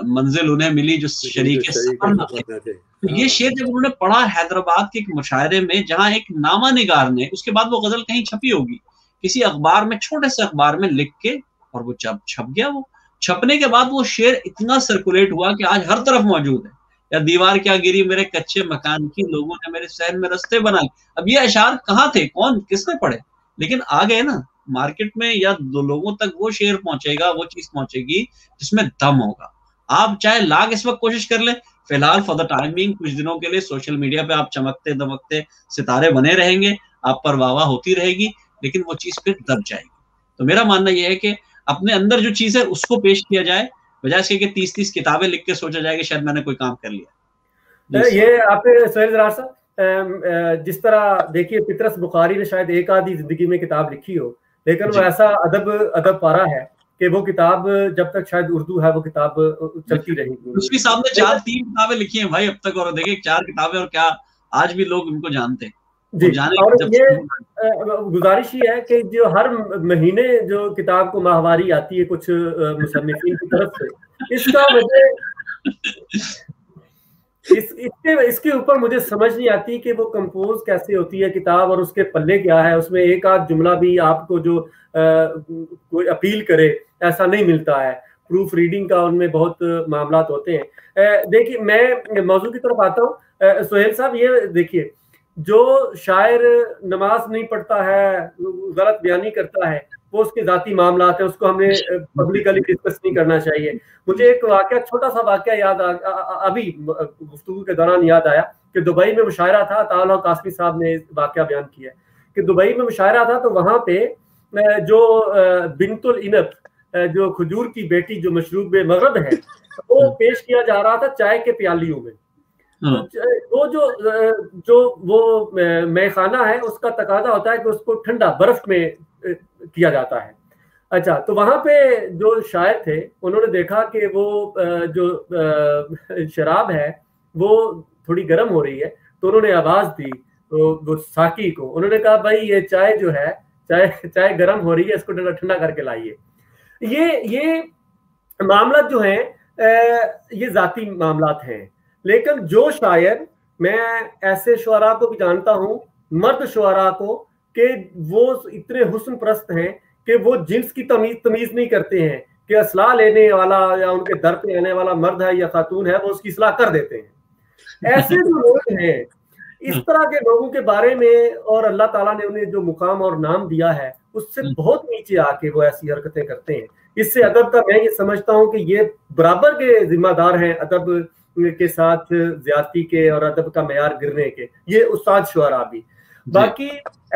منزل انہیں ملی جو شریک سفر نہ تھے. تو یہ شعر جب انہوں نے پڑھا حیدرآباد کے ایک مشاعرے میں، جہاں ایک نامہ نگار نے، اس کے بعد وہ غزل کہیں چھپی ہوگی کسی اخبار میں، چھوٹے سے اخبار میں لکھ کے، اور وہ چھپ گیا. وہ چھپنے کے بعد وہ شعر اتنا سرکولیٹ ہوا کہ آج ہر طرف موجود ہے. یا دیوار کیا گری میرے کچے مکان کی، لوگوں نے میرے شہر میں رستے بنائے. اب یہ اشعار کہاں تھے، کون کس نے پڑھے، لیکن آ گئے نا مارکیٹ میں، یا دو لوگوں تک وہ شعر پہنچے گا، وہ چیز پہنچے گی جس میں دم ہوگا. آپ چاہے لاکھ اس وقت کوشش کر لیں، فی الحال فار دا ٹائمنگ کچھ دنوں کے لیے سوشل میڈیا پہ آپ چمکتے دمکتے ستارے بنے رہیں گے, آپ پر واہ واہ ہوتی رہے گی, لیکن وہ چیز پھر دب جائے گی. تو میرا ماننا یہ ہے کہ اپنے اندر جو چیز ہے اس کو پیش کیا جائے, بجائے اس کے کہ 30 کتابیں لکھ کے سوچا جائے کہ شاید میں نے کوئی کام کر لیا. یہ آپ نے سہیل زرار صاحب جس طرح دیکھیے پطرس بخاری نے شاید ایک آدھی زندگی میں کتاب لکھی ہو, لیکن وہ ایسا ادب پارا ہے کہ وہ کتاب جب تک شاید اردو ہے وہ کتاب چلتی رہی گی. اس کے سامنے 3 کتابیں لکھی ہیں بھائی اب تک, اور دیکھیں 4 کتابیں, اور کیا آج بھی لوگ ان کو جانتے ہیں. جی, اور یہ گزارش یہ ہے کہ جو ہر مہینے جو کتاب کو ماہواری آتی ہے کچھ مصنفین کی طرف سے, اس کا مجھے اس کے اوپر مجھے سمجھ نہیں آتی کہ وہ کمپوز کیسے ہوتی ہے کتاب, اور اس کے پلے کیا ہے, اس میں ایک آدھ جملہ بھی آپ کو جو کوئی اپیل کرے ایسا نہیں ملتا ہے. پروف ریڈنگ کا ان میں بہت معاملات ہوتے ہیں. دیکھیے میں موضوع کی طرف آتا ہوں. سہیل صاحب یہ دیکھیے, جو شاعر نماز نہیں پڑھتا ہے, غلط بیانی کرتا ہے, وہ اس کے ذاتی معاملات ہیں, اس کو ہم نے پبلکلی ڈسکس نہیں کرنا چاہیے. مجھے ایک واقعہ, چھوٹا سا واقعہ یاد ابھی گفتگو کے دوران یاد آیا کہ دبئی میں مشاعرہ تھا. تعالیٰ قاسمی صاحب نے واقعہ بیان کیا کہ دبئی میں مشاعرہ تھا, تو وہاں پہ جو بنت العنب جو کھجور کی بیٹی جو مشروب مغرب ہے, وہ پیش کیا جا رہا تھا چائے کے پیالیوں میں. وہ جو وہ مے خانہ ہے اس کا تقاضا ہوتا ہے کہ اس کو ٹھنڈا برف میں کیا جاتا ہے. اچھا, تو وہاں پہ جو شاعر تھے انہوں نے دیکھا کہ وہ جو شراب ہے وہ تھوڑی گرم ہو رہی ہے, تو انہوں نے آواز دی وہ ساقی کو, انہوں نے کہا بھائی یہ چائے جو ہے چائے گرم ہو رہی ہے, اس کو ٹھنڈا کر کے لائیے. یہ معاملات جو ہیں یہ ذاتی معاملات ہیں, لیکن جو شاعر, میں ایسے شعراء کو بھی جانتا ہوں, مرد شعراء کو, کہ وہ اتنے حسن پرست ہیں کہ وہ جنس کی تمیز نہیں کرتے ہیں کہ اصلاح لینے والا یا ان کے در پہ آنے والا مرد ہے یا خاتون ہے, وہ اس کی اصلاح کر دیتے ہیں. ایسے جو لوگ ہیں, اس طرح کے لوگوں کے بارے میں, اور اللہ تعالیٰ نے انہیں جو مقام اور نام دیا ہے اس سے بہت نیچے آ کے وہ ایسی حرکتیں کرتے ہیں. اس سے ادب کا میں یہ سمجھتا ہوں کہ یہ برابر کے ذمہ دار ہیں ادب کے ساتھ زیادتی کے اور ادب کا معیار گرنے کے, یہ استاد شعراء بھی. باقی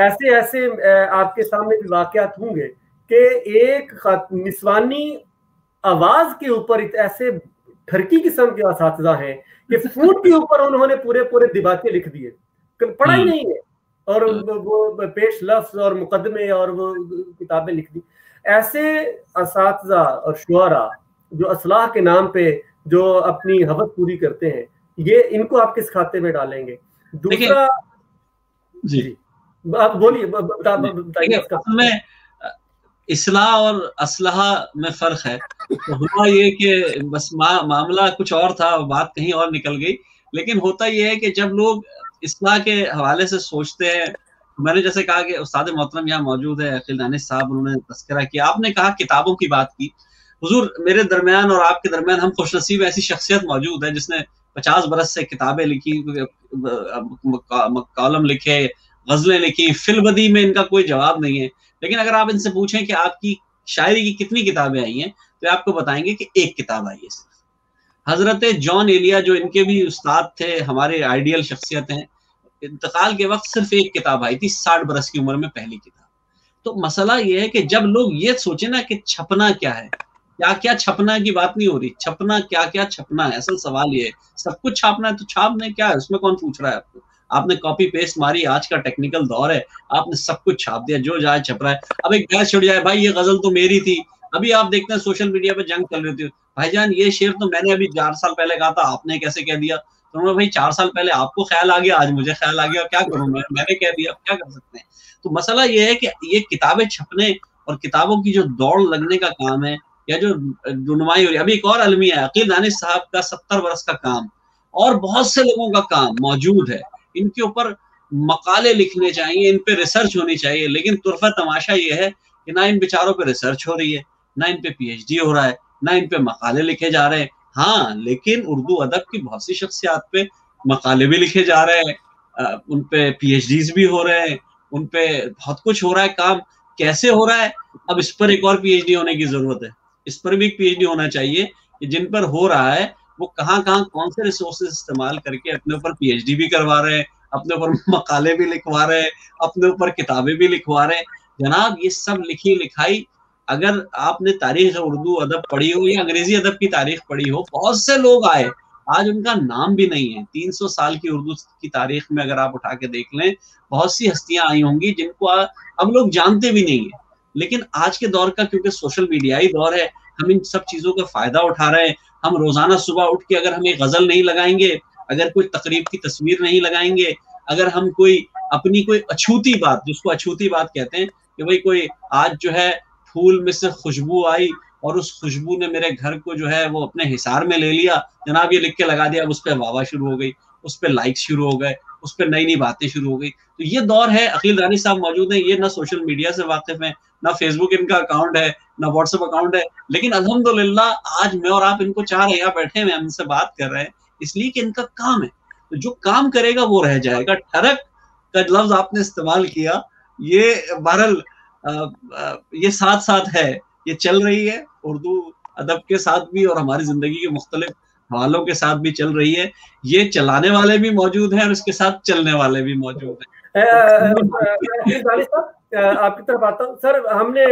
ایسے آپ کے سامنے بھی واقعات ہوں گے کہ ایک نسوانی آواز کے اوپر ایسے ٹھرکی قسم کے اساتذہ ہیں کہ فوٹ کے اوپر انہوں نے پورے دیباچے لکھ دیے, پڑھا ہی نہیں ہے, اور وہ پیش لفظ اور مقدمے اور وہ کتابیں لکھ دی. ایسے اساتذہ اور شعراء جو اصلاح کے نام پہ جو اپنی حوث پوری کرتے ہیں, یہ ان کو آپ کس کھاتے میں ڈالیں گے؟ دوسرا جی آپ بولیے, بتائیے. اصلاح اور اسلحہ میں فرق ہے. تو ہوا یہ کہ بس معاملہ کچھ اور تھا, بات کہیں اور نکل گئی. لیکن ہوتا یہ ہے کہ جب لوگ اصلاح کے حوالے سے سوچتے ہیں, میں نے جیسے کہا کہ استاد محترم یہاں موجود ہے عقیل دانش صاحب, انہوں نے تذکرہ کیا. آپ نے کہا کتابوں کی بات کی. حضور میرے درمیان اور آپ کے درمیان ہم خوش نصیب ایسی شخصیت موجود ہے جس نے 50 برس سے کتابیں لکھی, کالم لکھے, غزلیں لکھی. فی البدی میں ان کا کوئی جواب نہیں ہے. لیکن اگر آپ ان سے پوچھیں کہ آپ کی شاعری کی کتنی کتابیں آئی ہیں, تو آپ کو بتائیں گے کہ 1 کتاب آئی ہے صرف. حضرت جان ایلیا جو ان کے بھی استاد تھے, ہمارے آئیڈیل شخصیت ہیں, انتقال کے وقت صرف 1 کتاب آئی تھی 60 برس کی عمر میں, پہلی کتاب. تو مسئلہ یہ ہے کہ جب لوگ یہ سوچیں نا کہ چھپنا کیا ہے, کیا چھپنا کی بات نہیں ہو رہی, چھپنا کیا چھپنا ہے. اصل سوال یہ ہے, سب کچھ چھاپنا ہے تو چھاپنے کیا ہے, اس میں کون پوچھ رہا ہے آپ کو. آپ نے کاپی پیسٹ ماری, آج کا ٹیکنیکل دور ہے, آپ نے سب کچھ چھاپ دیا, جو جائے چھپ رہا ہے. اب ایک بحث چھڑ جائے, بھائی یہ غزل تو میری تھی. ابھی آپ دیکھتے ہیں سوشل میڈیا پہ جنگ چل رہی تھی, بھائی جان یہ شعر تو میں نے ابھی 4 سال پہلے کہا تھا, آپ نے کیسے کہہ دیا. تو بھائی 4 سال پہلے آپ کو خیال آ گیا, آج مجھے خیال آ گیا, کیا کروں میں نے کہہ دیا, کیا کر سکتے ہیں. تو مسئلہ یہ ہے کہ یہ کتابیں چھپنے اور کتابوں کی جو دوڑ لگنے کا کام ہے, یا جو رونمائی ہو رہی ہے. ابھی ایک اور المیہ ہے, عقیل دانش صاحب کا 70 برس کا کام اور بہت سے لوگوں کا کام موجود ہے. ان کے اوپر مقالے لکھنے چاہیے, ان پہ ریسرچ ہونی چاہیے. لیکن طرفہ تماشا یہ ہے کہ نہ ان بیچاروں پہ ریسرچ ہو رہی ہے, نہ ان پہ PhD ہو رہا ہے, نہ ان پہ مقالے لکھے جا رہے ہیں. ہاں, لیکن اردو ادب کی بہت سی شخصیات پہ مقالے بھی لکھے جا رہے ہیں, ان پہ PhDs بھی ہو رہے ہیں, ان پہ بہت کچھ ہو رہا ہے. کام کیسے ہو رہا ہے, اب اس پر ایک اور PhD ہونے کی ضرورت ہے. اس پر بھی ایک PhD ہونا چاہیے کہ جن پر ہو رہا ہے وہ کہاں کہاں کون سے ریسورسز استعمال کر کے اپنے اوپر پی ایچ ڈی بھی کروا رہے ہیں, اپنے اوپر مقالے بھی لکھوا رہے ہیں, اپنے اوپر کتابیں بھی لکھوا رہے ہیں. جناب یہ سب لکھی لکھائی اگر آپ نے تاریخ اردو ادب پڑھی ہو یا انگریزی ادب کی تاریخ پڑھی ہو, بہت سے لوگ آئے آج ان کا نام بھی نہیں ہے. 300 سال کی اردو کی تاریخ میں اگر آپ اٹھا کے دیکھ لیں, بہت سی ہستیاں آئی ہوں گی جن کو اب لوگ جانتے بھی نہیں ہیں. لیکن آج کے دور کا کیونکہ سوشل میڈیائی دور ہے, ہم ان سب چیزوں کا فائدہ اٹھا رہے ہیں. ہم روزانہ صبح اٹھ کے اگر ہم ایک غزل نہیں لگائیں گے, اگر کوئی تقریب کی تصویر نہیں لگائیں گے, اگر ہم کوئی اپنی کوئی اچھوتی بات, جس کو اچھوتی بات کہتے ہیں کہ بھئی کوئی آج جو ہے پھول میں سے خوشبو آئی اور اس خوشبو نے میرے گھر کو جو ہے وہ اپنے حصار میں لے لیا, جناب یہ لکھ کے لگا دیا, اب اس پہ واہ واہ شروع ہو گئی, اس پہ لائک شروع ہو گئے, اس پہ نئی نئی باتیں شروع ہو گئی. تو یہ دور ہے. عقیل رانی صاحب موجود ہیں, یہ نہ سوشل میڈیا سے واقف ہیں, نہ فیس بک ان کا اکاؤنٹ ہے, نہ واٹس ایپ اکاؤنٹ ہے, لیکن الحمدللہ آج میں اور آپ ان کو چاہ رہے ہیں, بیٹھے ہوئے ہم سے بات کر رہے ہیں اس لیے کہ ان کا کام ہے. تو جو کام کرے گا وہ رہ جائے گا. ٹھڑک کا لفظ آپ نے استعمال کیا, یہ بہرحال یہ ساتھ ساتھ ہے, یہ چل رہی ہے اردو ادب کے ساتھ بھی اور ہماری زندگی کے مختلف حوالوں کے ساتھ بھی چل رہی ہے. یہ چلانے والے بھی موجود ہیں اور اس کے ساتھ چلنے والے بھی موجود ہیں. آپ کی طرف آتا ہوں سر. ہم نے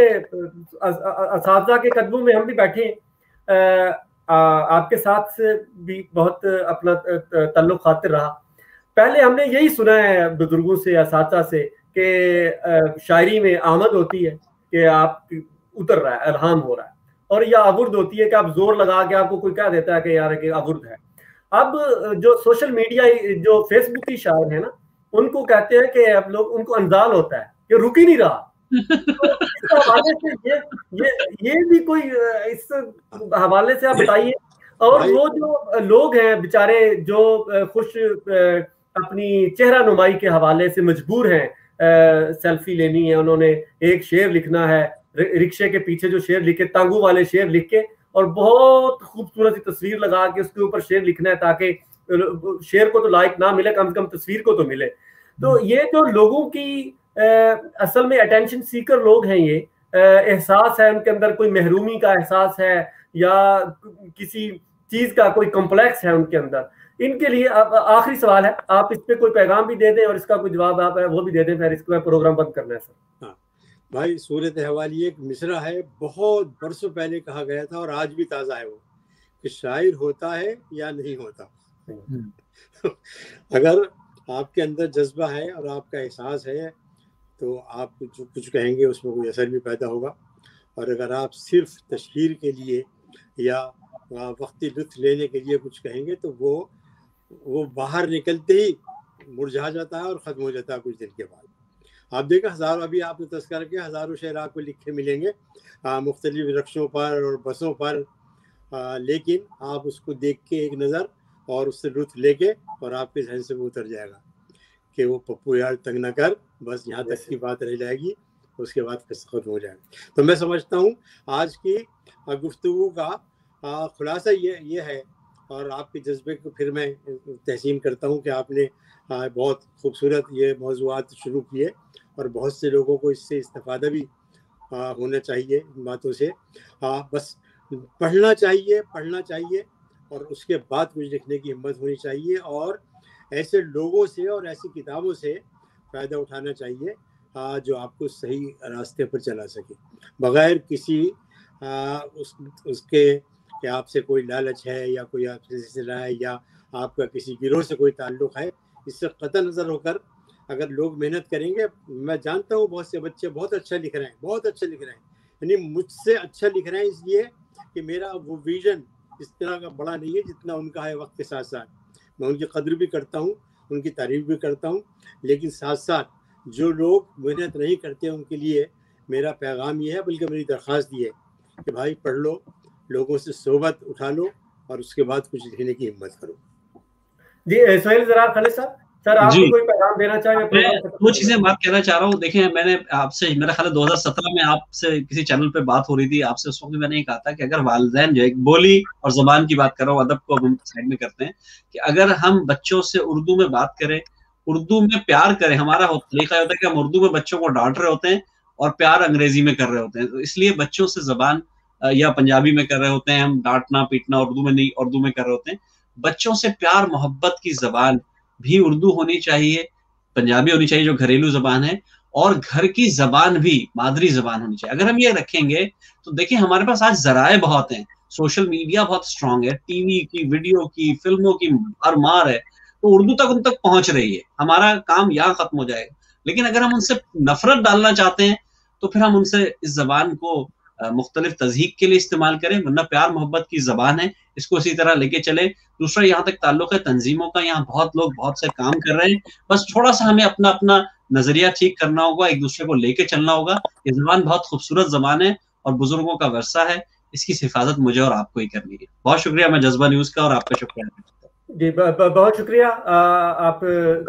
اساتذہ کے قدموں میں ہم بھی بیٹھے ہیں, آپ کے ساتھ سے بھی بہت اپنا تعلق خاطر رہا. پہلے ہم نے یہی سنا ہے بزرگوں سے, اساتذہ سے, کہ شاعری میں آمد ہوتی ہے کہ آپ اتر رہا ہے, الہام ہو رہا ہے, اور یا آورد ہوتی ہے کہ آپ زور لگا کے آپ کو کوئی کہہ دیتا ہے کہ یار کہ آورد ہے. اب جو سوشل میڈیا جو فیس بک کی شاعر ہیں نا, ان کو کہتے ہیں کہ اب لوگ ان کو انزال ہوتا ہے کہ رک ہی نہیں رہا. اس حوالے سے یہ بھی کوئی اس حوالے سے آپ بتائیے. اور وہ جو لوگ ہیں بیچارے جو خوش اپنی چہرہ نمائی کے حوالے سے مجبور ہیں, سیلفی لینی ہے, انہوں نے ایک شعر لکھنا ہے, رکشے کے پیچھے جو شعر لکھے, تانگو والے شعر لکھ کے اور بہت خوبصورت سی تصویر لگا کے اس کے اوپر شعر لکھنا ہے تاکہ شعر کو تو لائک نہ ملے, کم سے کم تصویر کو تو ملے. تو یہ جو لوگوں کی اصل میں اٹینشن سیکر لوگ ہیں, یہ احساس ہے ان کے اندر, کوئی محرومی کا احساس ہے یا کسی چیز کا کوئی کمپلیکس ہے ان کے اندر. ان کے لیے آخری سوال ہے, آپ اس پہ کوئی پیغام بھی دے دیں اور اس کا کوئی جواب آپ وہ بھی دے دیں, پھر اس کو پروگرام بند کرنا ہے سر. ہاں بھائی, صورت حوال یہ ایک مصرع ہے, بہت برسوں پہلے کہا گیا تھا اور آج بھی تازہ ہے وہ, کہ شاعر ہوتا ہے یا نہیں ہوتا. اگر آپ کے اندر جذبہ ہے اور آپ کا احساس ہے تو آپ جو کچھ کہیں گے اس میں کوئی اثر بھی پیدا ہوگا. اور اگر آپ صرف تشہیر کے لیے یا وقتی لطف لینے کے لیے کچھ کہیں گے تو وہ باہر نکلتے ہی مرجھا جاتا ہے اور ختم ہو جاتا ہے کچھ دن کے بعد. آپ دیکھیں ہزاروں, ابھی آپ نے تذکرہ کیا, ہزاروں شعر آپ کو لکھے ملیں گے مختلف رکشوں پر اور بسوں پر, لیکن آپ اس کو دیکھ کے ایک نظر اور اس سے لطف لے کے اور آپ کے ذہن سے وہ اتر جائے گا کہ وہ پپو یار تنگ نہ کر, بس یہاں تک کی بات رہ جائے گی, اس کے بعد ختم ہو جائے گا. تو میں سمجھتا ہوں آج کی گفتگو کا خلاصہ یہ ہے, اور آپ کے جذبے کو پھر میں تحسین کرتا ہوں کہ آپ نے بہت خوبصورت یہ موضوعات شروع کیے اور بہت سے لوگوں کو اس سے استفادہ بھی ہونا چاہیے ان باتوں سے. بس پڑھنا چاہیے اور اس کے بعد کچھ لکھنے کی ہمت ہونی چاہیے, اور ایسے لوگوں سے اور ایسی کتابوں سے فائدہ اٹھانا چاہیے جو آپ کو صحیح راستے پر چلا سکے, بغیر کسی اس کے کہ آپ سے کوئی لالچ ہے یا کوئی آپ سے سلسلہ ہے یا آپ کا کسی گروہ سے کوئی تعلق ہے. اس سے قطع نظر ہو کر اگر لوگ محنت کریں گے, میں جانتا ہوں بہت سے بچے بہت اچھا لکھ رہے ہیں, یعنی مجھ سے اچھا لکھ رہے ہیں اس لیے کہ میرا وہ ویژن اس طرح کا بڑا نہیں ہے جتنا ان کا ہے. وقت کے ساتھ ساتھ میں ان کی قدر بھی کرتا ہوں, ان کی تعریف بھی کرتا ہوں, لیکن ساتھ ساتھ جو لوگ محنت نہیں کرتے ان کے لیے میرا پیغام یہ ہے, بلکہ میری درخواست یہ ہے کہ بھائی پڑھ لو, لوگوں سے صحبت اٹھا لو اور اس کے بعد کچھ لکھنے کی ہمت کرو. جی سہیل ضرار خالد صاحب, سر آپ کو کوئی پیغام دینا چاہیں؟ میں دو چیزیں بات کہنا چاہ رہا ہوں. دیکھیں میں نے آپ سے, میرا خیال ہے 2017 میں آپ سے کسی چینل پہ بات ہو رہی تھی, آپ سے اس وقت میں نے یہ کہا تھا کہ اگر والدین جو ہے بولی اور زبان کی بات کر رہا ہوں, ادب کو ہم سائڈ میں کرتے ہیں, کہ اگر ہم بچوں سے اردو میں بات کریں, اردو میں پیار کریں, ہمارا طریقہ ہوتا ہے کہ ہم اردو میں بچوں کو ڈانٹ رہے ہوتے ہیں اور پیار انگریزی میں کر رہے ہوتے ہیں. تو اس لیے بچوں سے زبان یا پنجابی میں کر رہے ہوتے ہیں ہم، ڈانٹنا پیٹنا اردو میں نہیں، اردو میں کر رہے ہوتے ہیں. بچوں سے پیار محبت کی زبان بھی اردو ہونی چاہیے، پنجابی ہونی چاہیے جو گھریلو زبان ہے، اور گھر کی زبان بھی مادری زبان ہونی چاہیے. اگر ہم یہ رکھیں گے تو دیکھیں ہمارے پاس آج ذرائع بہت ہیں، سوشل میڈیا بہت اسٹرانگ ہے، ٹی وی کی، ویڈیو کی، فلموں کی بھرمار ہے، تو اردو تک ان تک پہنچ رہی ہے. ہمارا کام یہاں ختم ہو جائے گا. لیکن اگر ہم ان سے نفرت ڈالنا چاہتے ہیں تو پھر ہم ان سے اس زبان کو مختلف تضحیق کے لیے استعمال کریں، ورنہ پیار محبت کی زبان ہے، اس کو اسی طرح لے کے چلے. دوسرا یہاں تک تعلق ہے تنظیموں کا، یہاں بہت لوگ بہت سے کام کر رہے ہیں، بس تھوڑا سا ہمیں اپنا اپنا نظریہ ٹھیک کرنا ہوگا، ایک دوسرے کو لے کے چلنا ہوگا. یہ زبان بہت خوبصورت زبان ہے اور بزرگوں کا ورثہ ہے، اس کی حفاظت مجھے اور آپ کو ہی کرنی ہے. بہت شکریہ میں جذبہ نیوز کا، اور آپ کا شکریہ. جی بہت شکریہ آپ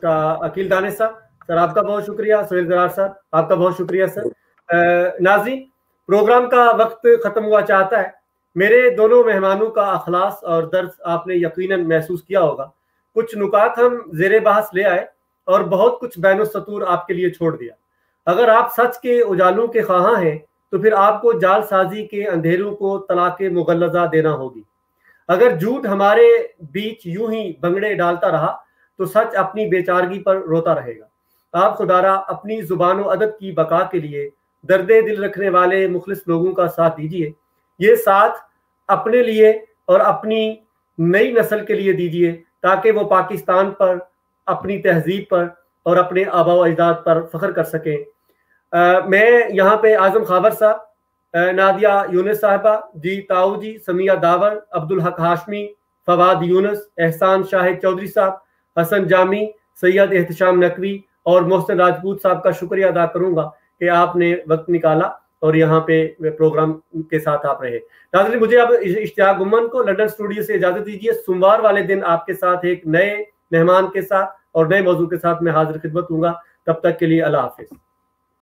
کا عقیل دانش صاحب، سر آپ کا بہت شکریہ. سہیل ضرار صاحب آپ کا بہت شکریہ سر. ناظرین پروگرام کا وقت ختم ہوا چاہتا ہے. میرے دونوں مہمانوں کا اخلاص اور درس آپ نے یقیناً محسوس کیا ہوگا. کچھ نکات ہم زیر بحث لے آئے اور بہت کچھ بین السطور آپ کے لیے چھوڑ دیا. اگر آپ سچ کے اجالوں کے خواہاں ہیں تو پھر آپ کو جال سازی کے اندھیروں کو طلاق مغلظہ دینا ہوگی. اگر جھوٹ ہمارے بیچ یوں ہی بنگڑے ڈالتا رہا تو سچ اپنی بیچارگی پر روتا رہے گا. آپ خدارا اپنی زبان و ادب کی بقا کے لیے درد دل رکھنے والے مخلص لوگوں کا ساتھ دیجیے. یہ ساتھ اپنے لیے اور اپنی نئی نسل کے لیے دیجیے تاکہ وہ پاکستان پر، اپنی تہذیب پر اور اپنے آباء و اجداد پر فخر کر سکیں. میں یہاں پہ اعظم خاور صاحب، نادیہ یونس صاحبہ، جی تاؤ جی، سمیہ داور، عبدالحق ہاشمی، فواد یونس، احسان شاہد چودھری صاحب، حسن جامی، سید احتشام نقوی اور محسن راجپوت صاحب کا شکریہ ادا کروں گا کہ آپ نے وقت نکالا اور یہاں پہ پروگرام کے ساتھ آپ رہے. ناظرین مجھے اب اشتیاق گمن کو لنڈن اسٹوڈیو سے اجازت دیجیے. سوموار والے دن آپ کے ساتھ ایک نئے مہمان کے ساتھ اور نئے موضوع کے ساتھ میں حاضر خدمت ہوں گا. تب تک کے لیے اللہ حافظ.